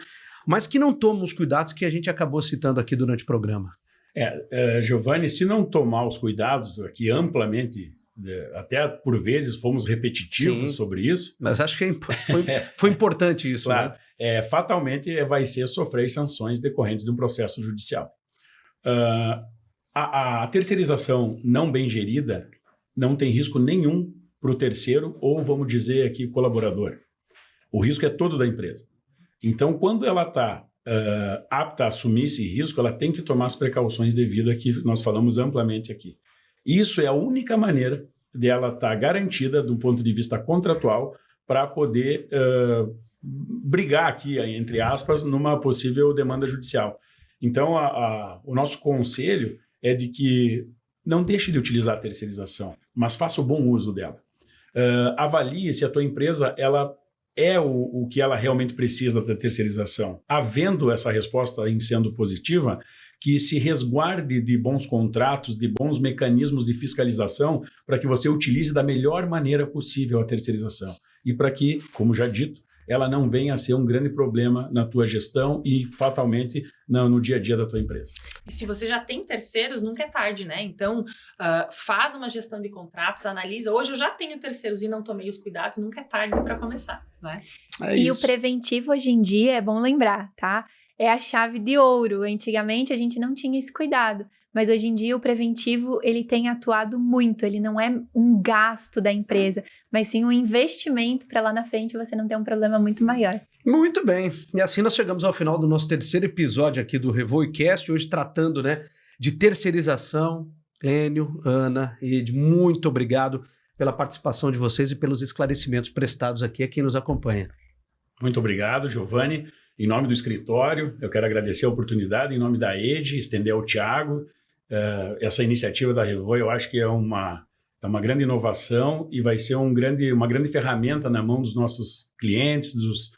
mas que não tomam os cuidados que a gente acabou citando aqui durante o programa? Giovanni, se não tomar os cuidados aqui amplamente, até por vezes fomos repetitivos sobre isso. Mas acho que foi importante isso, claro, né? Fatalmente vai ser sofrer sanções decorrentes de um processo judicial. A terceirização não bem gerida não tem risco nenhum para o terceiro ou, vamos dizer aqui, colaborador. O risco é todo da empresa. Então, quando ela está apta a assumir esse risco, ela tem que tomar as precauções devidas que nós falamos amplamente aqui. Isso é a única maneira de ela estar garantida, do ponto de vista contratual, para poder brigar aqui, entre aspas, numa possível demanda judicial. Então, o nosso conselho é de que não deixe de utilizar a terceirização, mas faça o bom uso dela. Avalie se a tua empresa ela é o que ela realmente precisa da terceirização. Havendo essa resposta em sendo positiva, que se resguarde de bons contratos, de bons mecanismos de fiscalização, para que você utilize da melhor maneira possível a terceirização. E para que, como já dito, ela não venha a ser um grande problema na tua gestão e, fatalmente, no dia a dia da tua empresa. E se você já tem terceiros, nunca é tarde, né? Então, faz uma gestão de contratos, analisa. Hoje eu já tenho terceiros e não tomei os cuidados, nunca é tarde para começar, né? E o preventivo, hoje em dia, é bom lembrar, tá? É a chave de ouro. Antigamente, a gente não tinha esse cuidado. Mas hoje em dia o preventivo ele tem atuado muito, ele não é um gasto da empresa, mas sim um investimento para lá na frente você não ter um problema muito maior. Muito bem, e assim nós chegamos ao final do nosso terceiro episódio aqui do RevoiCast, hoje tratando, né, de terceirização. Clênio, Ana, Ed, muito obrigado pela participação de vocês e pelos esclarecimentos prestados aqui a quem nos acompanha. Muito obrigado, Giovanni. Em nome do escritório, eu quero agradecer a oportunidade, em nome da Ed, estender ao Thiago. Essa iniciativa da Revoi, eu acho que é uma grande inovação e vai ser uma grande ferramenta na mão dos nossos clientes, dos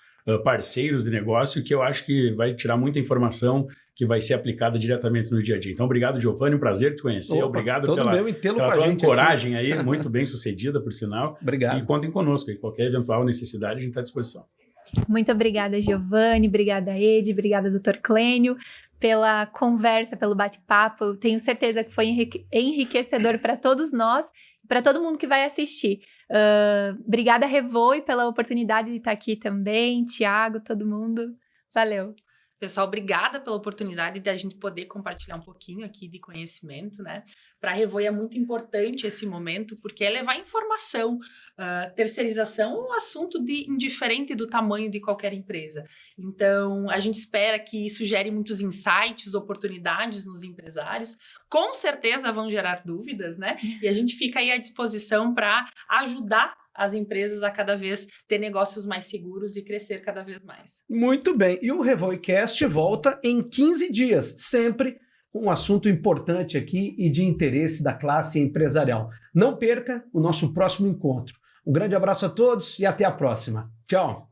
parceiros de negócio, que eu acho que vai tirar muita informação que vai ser aplicada diretamente no dia a dia. Então, obrigado, Giovanni, um prazer te conhecer. Opa, obrigado pela tua ancoragem aí, muito bem sucedida, por sinal. Obrigado. E contem conosco, em qualquer eventual necessidade, a gente está à disposição. Muito obrigada, Giovanni, obrigada, Ed, obrigada, Dr. Clênio, pela conversa, pelo bate-papo. Eu tenho certeza que foi enriquecedor para todos nós e para todo mundo que vai assistir. Obrigada, Revoi, pela oportunidade de estar aqui também, Thiago, todo mundo. Valeu. Pessoal, obrigada pela oportunidade de a gente poder compartilhar um pouquinho aqui de conhecimento, né? Para a Revoi é muito importante esse momento, porque é levar informação. Terceirização é um assunto indiferente do tamanho de qualquer empresa. Então, a gente espera que isso gere muitos insights, oportunidades nos empresários. Com certeza vão gerar dúvidas, né? E a gente fica aí à disposição para ajudar as empresas a cada vez ter negócios mais seguros e crescer cada vez mais. Muito bem. E o RevoiCast volta em 15 dias, sempre com um assunto importante aqui e de interesse da classe empresarial. Não perca o nosso próximo encontro. Um grande abraço a todos e até a próxima. Tchau!